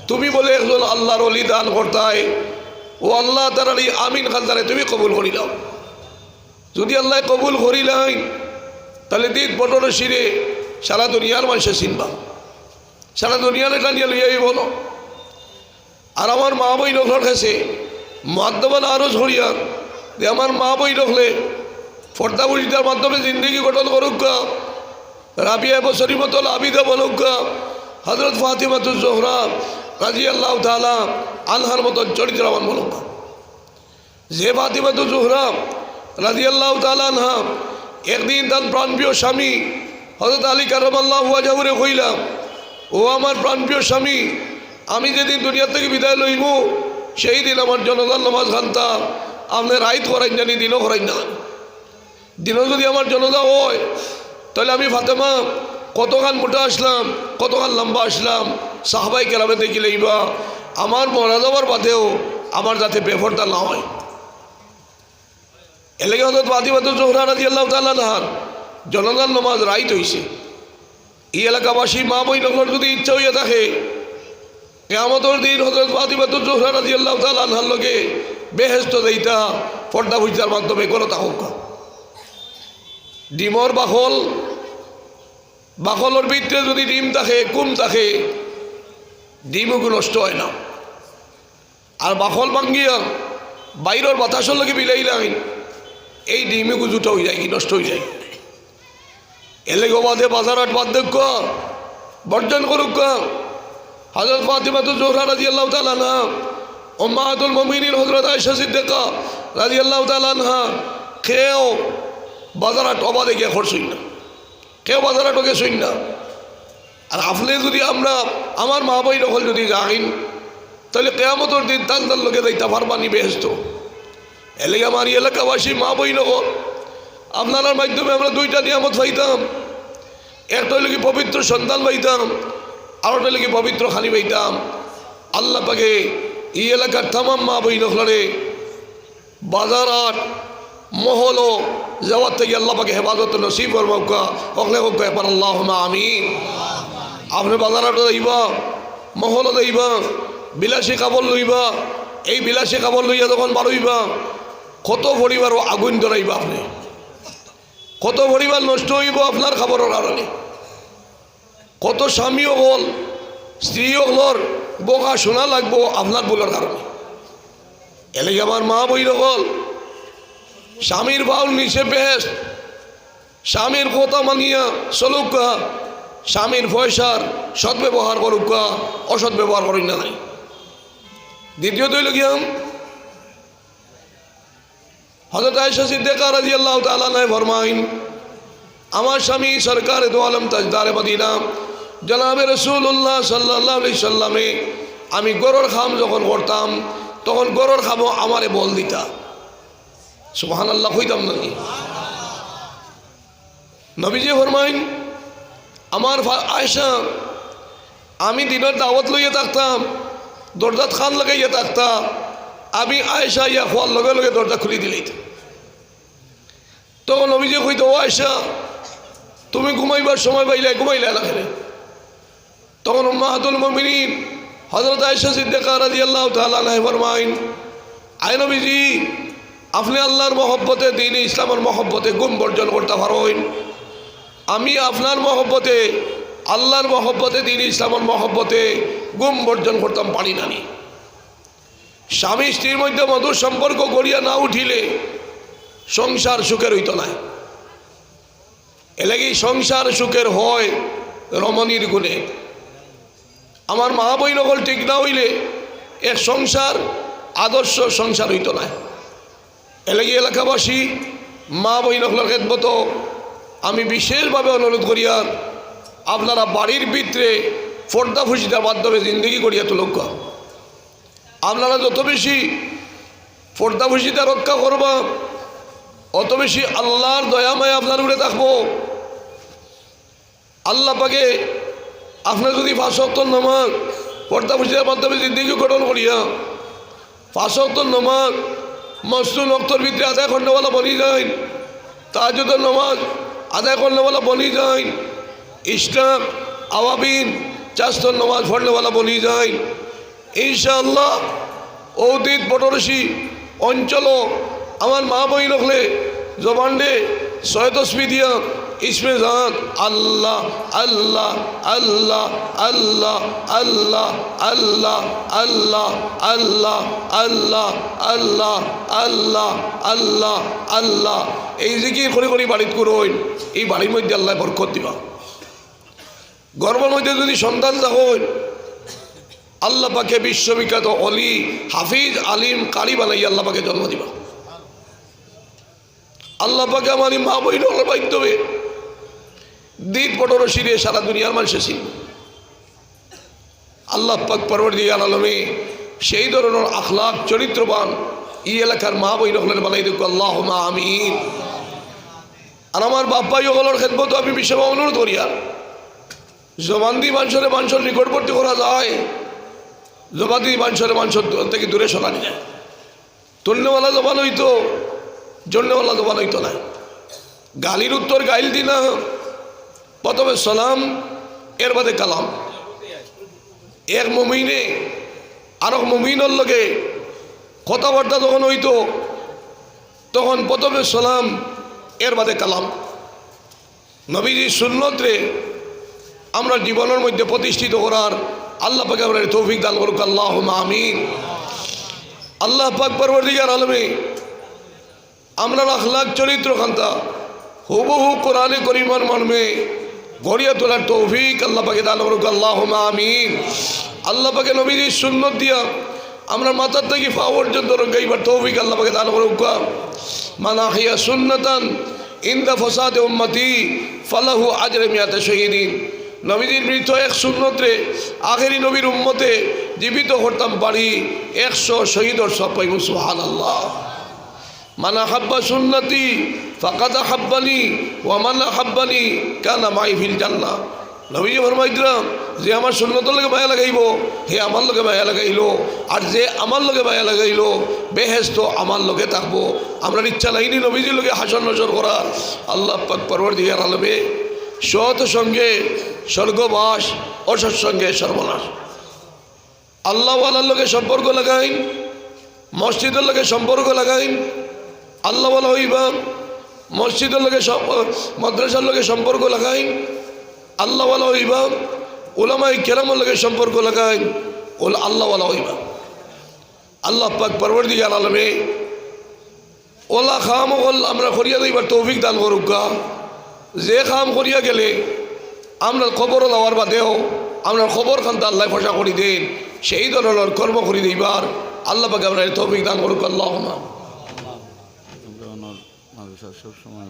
তুমি বলে একজন আল্লাহর ওলি দান করতাই ও আল্লাহ তার এই আমিন খানদারে তুমি কবুল করিলাম। যদি আল্লাহ কবুল করিলাই তাহলে দিত বটরশিরে সারা দুনিয়ার মানুষে চিনবা, সারা দুনিয়ার এটা নিয়ে লইয়াই বলো। আর আমার মা বই নকলর কাছে মাধ্যমান আরও ঝরিয়া যে আমার মা বই নকলে ফর্দা বুঝিটার মাধ্যমে জিন্দগি গঠন করুক গা, রাবিয়া বছরী মতন আবিদা বলুক গা, হজরত ফাতিমাতুজ জোহরা রাদিয়াল্লাহু তাআলা আনহার মতন চরিত্রবান বলুক গা। যে ফাতিমাতুজ জোহরা রাদিয়াল্লাহু তাআলা আনহা একদিন তার প্রাণপ্রিয় স্বামী হজরত আলী কারামাল্লাহু ওয়াজহুরে কইলাম ও আমার প্রাণপ্রিয় স্বামী আমি যেদিন দুনিয়া থেকে বিদায় লইব সেই দিন আমার জনগণ নামাজ খানতাম আপনি রাইত করাইন জানি দিনও করাইন না দিনও যদি আমার জনতা হয় তাহলে আমি ফাতেমা কতখান মোটা আসলাম কতখান লম্বা আসলাম সাহাবাই কেরামে দেখিলে ইবা আমার মরা যাবার বাদেও আমার যাতে বেফরটা না হয় এলাকা হজরত ফাতিমা জোহরা রাদিয়াল্লাহু তাআলা আনহার জনগণ নামাজ রাইত হইছে এই এলাকাবাসী মা বইনগর যদি ইচ্ছা হইয়া থাকে কিয়ামতের দিন হযরত ফাতিমা জোহরা রাদিয়াল্লাহু তাআলা আনহার লগে বেহেশত দেইতা পর্দা বুঝার মাধ্যমে কোনো তাহক ডিমর বাখলের ভিতরে যদি ডিম থাকে কুম থাকে ডিমও নষ্ট হয় না আর বাখল ভাঙ্গিয়া বাইরের বাতাসের লগে বিলাই নাই এই ডিমে গুজুটা হয়ে যায় কি নষ্ট হয়ে যায় এলেগো বাদে বাজারহাট বার্ধক্য বর্জন করুক হযরত ফাতিমা জোহরা রাদিয়াল্লাহু তাআলা আনহা উম্মাহাতুল মুমিনিন হযরত আয়েশা সিদ্দিকা রাদিয়াল্লাহু তাআলা আনহা কেউ বাজারহাট অবাধে গিয়ে খরচই না কেউ বাজারহাট গেছই না আর আপনি যদি আমরা আমার মা বই নকল যদি যাইন তাহলে কিয়ামতের দিন তার লোকে যাইতে পারবানি বেহেশত এলাকা আমার এলাকাবাসী মা বই নকল আপনার মাধ্যমে আমরা দুইটা নিয়ামত পাইতাম একটা হইলে কি পবিত্র সন্তান পাইতাম আর একটা হইলে কি পবিত্র খানি পাইতাম আল্লাহ পাকে এই এলাকার তামাম মা বই নকলরে বাজারহাট মহল যাওয়ার থেকে আল্লাহ পাকে হেফাজত নসিব করবা হকলে হোক এবার আল্লাহ আমিন আপনি বাজারহাট যাইবা মহল যাইবা বিলাসী কাপড় লইবা এই বিলাসী কাপড় লইয়া যখন বারইবা কত পরিবার আগুন ধরাইবা আপনি কত পরিবার নষ্ট হইব আপনার খাবারের কারণে কত স্বামীও হল স্ত্রীও হলর বোকা শোনা লাগবো আপনার বলার কারণে এলে আমার মা বই হল স্বামীর বাউল নিচে বেহেস স্বামীর কথা মানিয়া চলুক স্বামীর পয়সার সদ্ব্যবহার করুক অসৎ ব্যবহার করেন না নাই দ্বিতীয়ত হইল গিয়াম হযরত আয়েশা সিদ্দিকা রাদিয়াল্লাহু তাআলা আনহা ফরমাইন আমার স্বামী সরকার দো আলম তাজদার মদিনা জনাবে রাসূলুল্লাহ সাল্লাল্লাহু আলাইহি সাল্লামে আমি গরুর খাম যখন করতাম তখন গরুর খামও আমারে বল দিতা সুবহানাল্লাহ কইতাম নাকি নবীজি ফরমাইন আমার আয়েশা আমি দিনের দাওয়াত লইয়া থাকতাম দরজাত খান লাগাইয়া থাকতাম আমি আয়েশা ইয়া খোয়ার লগে লগে দরজা খুলে দিলেই তখন নবীজি কইতো ও আয়েশা তুমি ঘুমাইবার সময় ঘুমাইলে না খেলে তখন উম্মাহাতুল মুমিনিন হযরত আয়েশা সিদ্দিকা রাদিয়াল্লাহু তাআলা আনহা ফরমাইন আয় নবীজি আপনি আল্লাহর মহব্বতে দ্বীন ইসলামের মহব্বতে গুম বর্জন করতে পারেন আমি আপনার মহব্বতে আল্লাহর মহব্বতে দ্বীন ইসলামের মহব্বতে গুম বর্জন করতাম পারি না স্বামী স্ত্রীর মধ্যে মধুর সম্পর্ক গড়িয়া না উঠিলে সংসার সুখের হইত না এলাকি সংসার সুখের হয় রমণীর গুণে আমার মা বই নকল ঠিক না হইলে এক সংসার আদর্শ সংসার হইত না এলাকি এলাকাবাসী মা বই নকলের খেদমত আমি বিশেষভাবে অনুরোধ করিয়া আপনারা বাড়ির ভিতরে পর্দা ফুসিটার মাধ্যমে জিন্দগি করিয়া তুলক আপনারা যত বেশি পর্দা ফুসিটা রক্ষা করবা অত বেশি আল্লাহর দয়াময় আপনার উপরে থাকবো আল্লাহ পাকে আপনার যদি 5 ওয়াক্ত নামাজ পর্দা ফুসিটার মাধ্যমে জিন্দগি গঠন করিয়া 5 ওয়াক্ত নামাজ মসনুন ওয়াক্তর ভিতরে আদায় করনেওয়ালা বনি যায় তাহাজ্জুদের নামাজ আদায় করনেওয়ালা বনি যায় ইশরাক আওয়াবিন চাস্তর নামাজ পড়নেওয়ালা বনি যায় ইনশাআল্লাহ ঔদিত পটরসি অঞ্চল আমার মা বই রাখলে জবান্ডে 6 তসবিহ দিয়া ইসমে জাত আল্লাহ আল্লাহ আল্লাহ আল্লাহ আল্লাহ আল্লাহ আল্লাহ আল্লাহ আল্লাহ আল্লাহ আল্লাহ আল্লাহ আল্লাহ এই জিকির করে করে বাড়িত করুন এই বাড়ির মধ্যে আল্লাহ বরকত দিবা গর্বের মধ্যে যদি সন্তান থাকুন আল্লাহ পাকে বিশ্ববিখ্যাত অলি হাফিজ আলিম কারি বানাই আল্লাহ পাকে জন্ম দিবা আল্লাহ পাকে আমার মা বইন বাধ্যবে দিন পটরসি দিয়ে সারা দুনিয়ার মানুষে ছিল আল্লাহ পাক পরওয়ারদিগার আলমে সেই ধরনের আখলাক চরিত্রবান এই এলাকার মা বই নকলের বানাই দেখো আল্লাহুম্মা আমিন। আর আমার বাপ্পাই ওগুলোর খেদমত আমি বিশ্বমা অনুরোধ করিয়া জবান দিয়ে মানুষের নিকটবর্তী করা যায়, জবান দিয়ে মানুষের থেকে দূরে সরানি যায়। তন্যওয়ালা জবান হইতো, জন্যওয়ালা জবান হইতো না। গালির উত্তর গাইল দি না, প্রথমে সালাম এর বাদে কালাম। এক মুমিনে আর এক মুমিনের লগে কথাবার্তা যখন হইতো তখন প্রথমে সালাম এর বাদে কালাম। নবীজি সুন্নতরে আমরা জীবনের মধ্যে প্রতিষ্ঠিত করার আল্লাহ পাক আমরা তৌফিক দান করুক আল্লাহুম্মা আমিন। আল্লাহ পাক পরওয়ারদিগার আলমে আমরা আখলাক চরিত্র খান্তা হুবহু কোরআনে করিমার মর্মে গড়িয়া তোলার তৌফিক আল্লাহ পাকে দান করুক আল্লাহুম্মা আমিন। আল্লাহ পাকে নবীজির সুন্নত দিয়া আমরা মাথার থেকে পা পর্যন্ত গাইবার তৌফিক আল্লাহ পাকে দান করুক। মান আহইয়া সুন্নাতান ইনদা ফাসাদে উম্মতি ফালাহু আজরে মিয়াতে শহীদিন। নবীজির মৃত এক সুন্নতরে আখেরি নবীর উম্মতে জীবিত করতাম পারি 100 শহীদর সব পাইব সুবহানাল্লাহ। মান আহাব্বা সুন্নতি ফাকাদ আহাব্বানি ওয়া মান আহাব্বানি কানা মাই ফিল জান্নাহ। নবীজি ফরমাইতরাম যে আমার সুন্নতের লগে মায়া লাগাইব হে আমার লগে মায়া লাগাইল, আর যে আমার লগে মায়া লাগাইল বেহেশত আমার লগে থাকবো। আমরা ইচ্ছা লাইনি নবীজির লগে হাসন নজর করার। আল্লাহ পাক পরওয়ারদিগার আলমে সৎ সঙ্গে স্বর্গবাস, অসৎ সঙ্গে সর্বনাশ। আল্লাহওয়ালার লগে সম্পর্ক লাগাইন, মসজিদের লগে সম্পর্ক লাগাইন, আল্লাহওয়ালা হইবা। মসজিদের লগে মাদ্রাসার লগে সম্পর্ক লাগাইন, আল্লাহওয়ালা হইবা। উলামায়ে কেরামের লগে সম্পর্ক লাগাইন, আল্লাহওয়ালা হইবা। আল্লাহ পাক পরওয়ারদিগার আলমে ওলা খাম আমরা করিয়া দিবার তৌফিক দান করুক। যে খাম করিয়া গেলে আমরা খবর দেওয়ার বাদেও আমরা খবর খান্তা আল্লাহ ফসা করি দেন, সেই ধরনের কর্ম করি দিবার আল্লাহ পাকে আমরা তৌফিক দান করুক আল্লাহুম্মা। সবসময়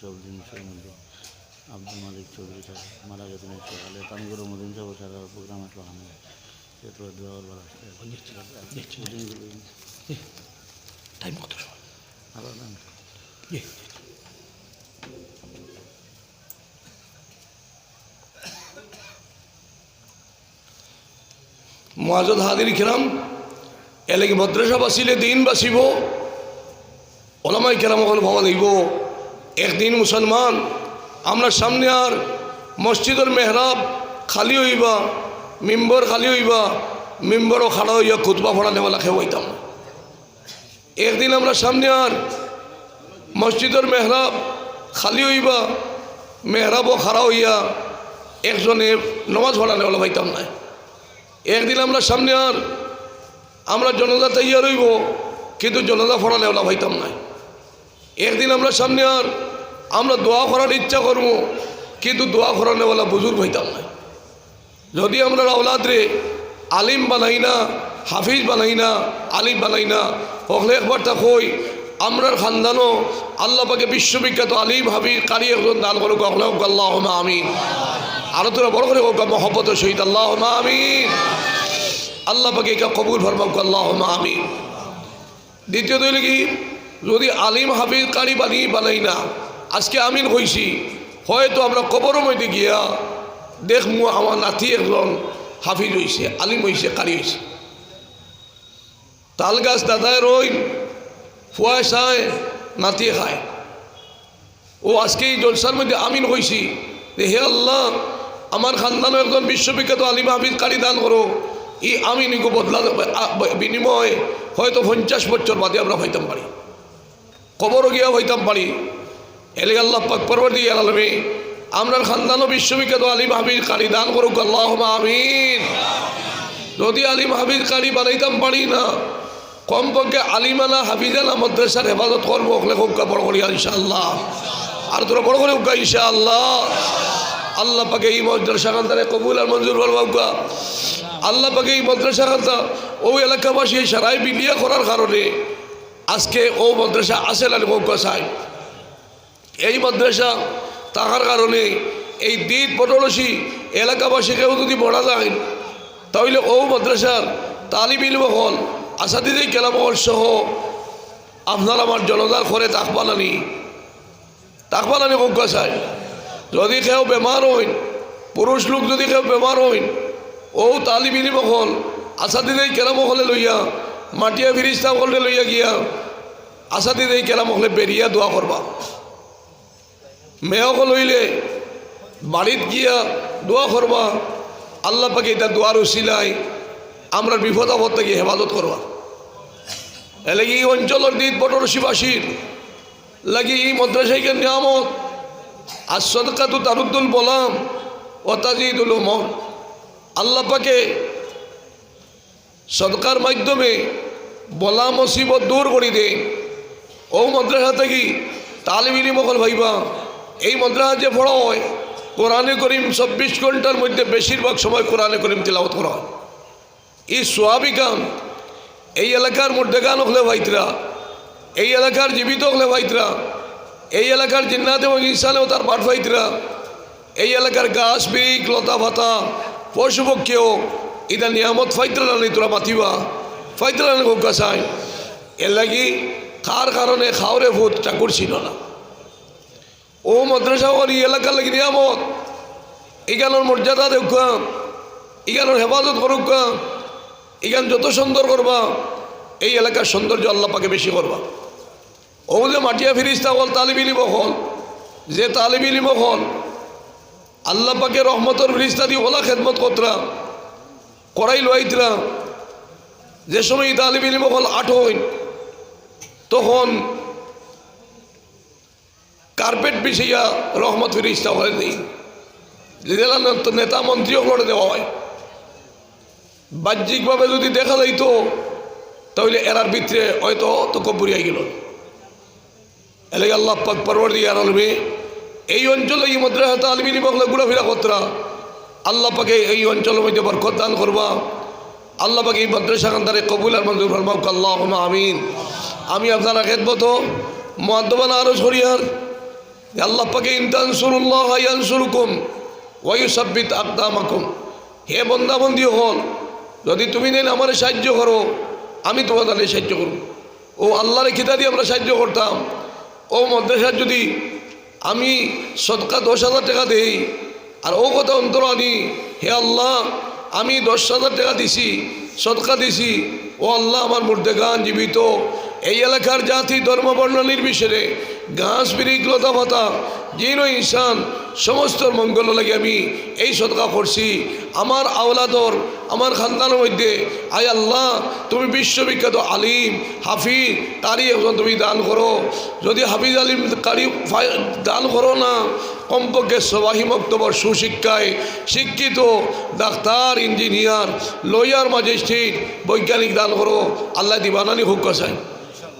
সব জিনিসের মধ্যে আব্দুল মালিক চৌধুরী সাহেব মারা গেছেন। সকালে তানগুরু মদিন সাহেব সারা প্রোগ্রাম আসলো আমি সেটা দোয়া করবার টাইম কত মুআজ্জাদ হাজির কিরাম এলাকি মাদ্রাসা বাসিলে দিন বাসিব, ওলামায়ে কেরাম হল ভাবা দিব। একদিন মুসলমান আমরা সামনে আর মসজিদের মেহরাব খালি হইবা, মিম্বর খালি হইবা, মিম্বরও খাড়া হইয়া খুতবা পড়া নেওয়ালা খেয়ে হইতাম। একদিন আমরা সামনে আর মসজিদের মেহরাব খালি হইবা, মেহরাবও খাড়া হইয়া একজনে নমাজ পড়া নেওয়ালা পাইতাম না। একদিন আমরা সামনে আর আমরা জনতা তৈয়ার হইব, কিন্তু জনতা পড়া নেওয়ালা পাইতাম না। একদিন আমরা সামনে আর আমরা দোয়া করার ইচ্ছা করব, কিন্তু দোয়া করানেওয়ালা বুজুর্গ হইতাম না। যদি আমরা আওলাদরে আলিম বানাই না, হাফিজ বানাই না, আলিম বানাই না, হলে একবার তা কই আমরার খানদানও আল্লাহ পাকে বিশ্ববিখ্যাত আলিম হাফিজ কারি একজন দান করুক আল্লাহুম্মা আমিন। আরো তোরা বড় করে হোক মহব্বতের সহিত আল্লাহুম্মা আমিন। আল্লাহ পাকে এটা কবুল ফরমাক আল্লাহুম্মা আমিন। দ্বিতীয়ত হইল কি, যদি আলিম হাফিজ কারি বানাই না, আজকে আমিন হইছি, হয়তো আমরা কবরের মধ্যে গিয়া দেখমু আমার নাতি একজন হাফিজ হইছে, আলিম হইছে, কারি হইছে। তাল গাছ দাদায় রইন ফুয়ায় চায় নাতিয়ে খায়। ও আজকে এই জলসার মধ্যে আমিন হইছি যে হে আল্লাহ আমার খানদানও একজন বিশ্ববিখ্যাত আলিম হাফিজ কারি দান করো। এই আমিনকে বদলা বিনিময়ে হয়তো 50 বছর বাদে আমরা হইতাম পারি, কবরও গিয়া হইতাম পারি। এলে আল্লাহ পাক পরওয়ারদিগার আলমে আমরার খানদানও বিশ্ববিখ্যাত আলিম হাফিজ কারি দান করুক আল্লাহুম্মা আমিন। যদি আলিম হাফিজ কারি বানাইতাম পারি না, কমপক্ষে আলিমানা হাফিজানা মাদ্রাসার হেফাজত করবো, ওখানে হোক বড় করি ইনশাআল্লাহ। আর তোরা বড় করে হোক ইনশাআল্লাহ। আল্লাহ পাকে এই মাদ্রাসা খানদারে কবুল আর মঞ্জুর করবা। আল্লাহ পাকে এই মাদ্রাসা খানদা ও এলাকাবাসী সারাই বিলিয়া করার কারণে আজকে ও মাদ্রাসা আসে না হোক চাই। এই মাদ্রাসা থাকার কারণে এই দিন পটলসি এলাকাবাসীকেও যদি বলা যায় তাহলে ও মাদ্রাসার তালিব ইলম হল আসাদিদি কেরাম হল সহ আপনার আমার জনতার ঘরে তাকবালানি কজ্ঞা চাই। যদি কেউ বেমার হইন, পুরুষ লোক যদি কেউ বেমার হইন, ও তালিব ইলম হল আসাদিদি কেরাম হলে লইয়া মাটিয়া ফিরিস্তা হলে লইয়া গিয়া আসাদিদি কেরাম হলে বেরিয়া দোয়া করবা। মেয়ক লইলে বাড়িত গিয়া দোয়া করবা, আল্লাহ পাকে এটা দোয়ার উসিলাই আমরা বিপদ আপদ থেকে হেফাজত করবা। এলাকি এই অঞ্চলের দিত বটরসীবাসীর লাগি এই মাদ্রাসাইকে নিয়ামত আর সদকাতু তারুদ্দুল বলাম ও তাজিদুল উমর। আল্লাহ পাকে সদকার মাধ্যমে বলা মুসিবত দূর করে দেন। ও মাদ্রাসা থেকে তালিম ইলম হল ভাইবা, এই মাদ্রাসা যে পড়া হয় কোরআনে করিম 24 ঘন্টার মধ্যে বেশিরভাগ সময় কোরআনে করিম তিলাওয়াত করা হয়। এই সোয়াবি কাম এই এলাকার মধ্যে গান হলে ভাইতরা, এই এলাকার জীবিত হলে ভাইতরা, এই এলাকার জিন্নাত এবং ইনসানেও তার পাঠ ভাইতরা, এই এলাকার গাছ বিরিক লতা পাতা পশু পক্ষেও এটা নিয়ামত ফাইতরা নেই তোরা মাতিবা ফাইতরা নেই খুব গাছায়। এর লাগি খার কারণে খাওয়ারে ভূত চাকুর ছিল না। ও মাদ্রাসা এই এলাকার লাগি নিয়ামত, এখানোর মর্যাদা দেখা, এখানোর হেফাজত করুকা, এখান যত সুন্দর করবা এই এলাকার সৌন্দর্য আল্লাহ পাকে বেশি করবা। ও যে মাটিয়া ফিরিস্তা হল তালিব ইলম হল, যে তালিব ইলম হল আল্লাহ পাকে রহমতর ফিরিস্তা দিয়ে ওলা খেদমত কতরা করাই লইতরা। যে সময় তালিব ইলম হল 8 হইন তখন কার্পেট বিছিয়া রহমত ফিরিস্তা হলে নেই, নেতা মন্ত্রীও করে দেওয়া হয়। বাহ্যিকভাবে যদি দেখা যাইতো তাহলে এরার ভিতরে হয়তো তো কবুরিয়া গেল। এলাকা আল্লাহ পাক পরওয়ারদিগার আলমে এই অঞ্চলে এই মাদ্রাসা তালিম ইলম হল ঘোরাফেরা কতরা আল্লাহ পাকে এই অঞ্চলের মধ্যে বরকত দান করবা। আল্লাহ পাকে এই মাদ্রাসা খানদারে কবুল আর মঞ্জুর ফরমাও আল্লাহুম্মা আমিন। আমি আপনারা খেদমত মুআদ্দাবান আরজ করিয়ার আল্লাহ পাকে ইন তানসুরুল্লাহ ইয়ানসুরকুম ওয়া ইউসাব্বিত আকদামাকুম। হে বন্দা বন্দী হল, যদি তুমি নেন আমার সাহায্য করো আমি তোমাদের সাহায্য করব। ও আল্লাহর খিতা দিয়ে আমরা সাহায্য করতাম। ও মাদ্রাসার যদি আমি সদকা 10,000 টাকা দেই আর ও কথা অন্তর আনি, হে আল্লাহ আমি 10,000 টাকা দিছি সদকা দিছি, ও আল্লাহ আমার মুর্দেগান জীবিত এই এলাকার জাতি ধর্ম বর্ণ নির্বিশেষে ঘাস বিরিক লতা পাতা জিন ও ইনসান সমস্ত মঙ্গল লাগে আমি এই সদকা করছি। আমার আওলাদর আমার খানদানের মধ্যে আয় আল্লাহ তুমি বিশ্ববিখ্যাত আলিম হাফিজ কারি এখন তুমি দান করো। যদি হাফিজ আলিম কারি দান করো না, কমপক্ষে সবাহি মক্তবর সুশিক্ষায় শিক্ষিত ডাক্তার ইঞ্জিনিয়ার লয়ার ম্যাজিস্ট্রেট বৈজ্ঞানিক দান করো। আল্লাহ দিবানানি হুক চায়,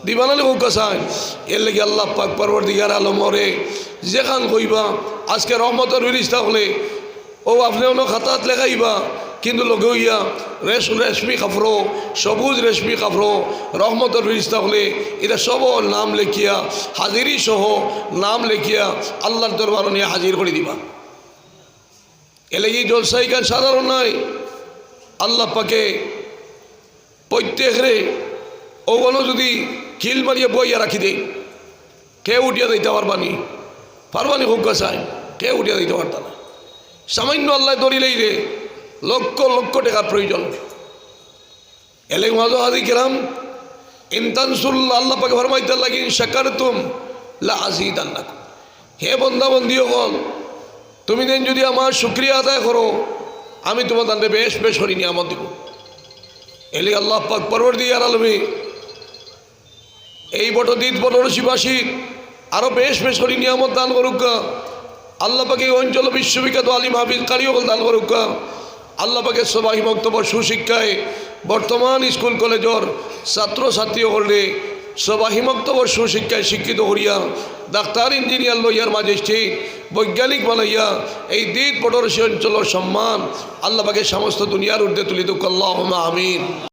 দিবানানি হুক চায়। এর লেগে আল্লাহ পাক পরওয়ারদিগার আলমরে যেখান কইবা আজকে রহমতের ফিরিস্তা হলে ও আপনি অন্য খাতাত লেখাইবা, কিন্তু লগে হইয়া রেশমি কাপড় সবুজ রেশমি কাপড় রহমতের ফিরিস্তা হলে এটা সব নাম লেখিয়া হাজিরি সহ নাম লেখিয়া আল্লাহর দরবার নিয়ে হাজির করে দিবা। এলেগি জলসাই গান সাধারণ নয়। আল্লাহ পাকে প্রত্যেকরে ওগুলো যদি খিল মারিয়ে বইয়া রাখি দেয় কেউ উঠিয়া দিতে পারবানি খুব গাছায় কেউ উঠিয়া দিতে পারত না। সামান্য আল্লাহ দরিলেই রে লক্ষ লক্ষ টাকার প্রয়োজন। এলেগ মাঝো হাদি কেরাম ইনতানসুল্লাহ আল্লাহ পাকে ফরমাইতে লাগি শাকারতুম লা আযীদান্নাকুম। হে বন্দা বন্দী হল, তুমি দেন যদি আমার শুকরিয়া আদায় করো আমি তোমাদের বেশ বেশ হরি নিয়ামত দিব। এলে আল্লাহ পাক পরওয়ারদিগার আলমে এই বটদিত বটরসীবাসীর আরও বেশ বেশ হরি নিয়ামত দান করুক। আল্লাহ পাকে এই অঞ্চল বিশ্ববিখ্যাত আলিম হাফিজ কারিও দান করুক। আল্লাহ পাকে সবাই বক্তব্য সুশিক্ষায় বর্তমান স্কুল কলেজের ছাত্র ছাত্রী হলে সবাই বক্তব্য সুশিক্ষায় শিক্ষিত করিয়া ডাক্তার ইঞ্জিনিয়ার লইয়ার ম্যাজিস্ট্রেট বৈজ্ঞানিক বানাইয়া এই দিত বটরসী অঞ্চলের সম্মান আল্লাহ পাকে সমস্ত দুনিয়ার ঊর্ধ্বে তুলি দুঃখ আল্লাহুম্মা আমিন।